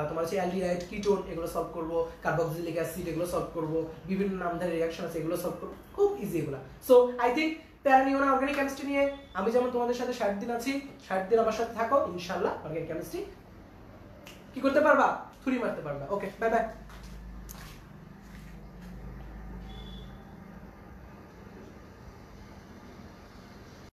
তোমার হচ্ছে অ্যালডিহাইড, কিটোন, এগুলো সলভ করব। কার্বক্সিলিক অ্যাসিড, এগুলো সলভ করব। বিভিন্ন নামধারী রিঅ্যাকশন আছে, এগুলো সলভ করব। খুব ইজি এগুলো। সো আই থিংক প্যারা নিও না অর্গানিক কেমিস্ট্রি নিয়ে। আমি যেমন তোমাদের সাথে 60 দিন আছি, 60 দিন আমার সাথে থাকো, ইনশাআল্লাহ অর্গানিক কেমিস্ট্রি কি করতে পারবা? থুরি মারতে পারবা। ওকে, বাই বাই।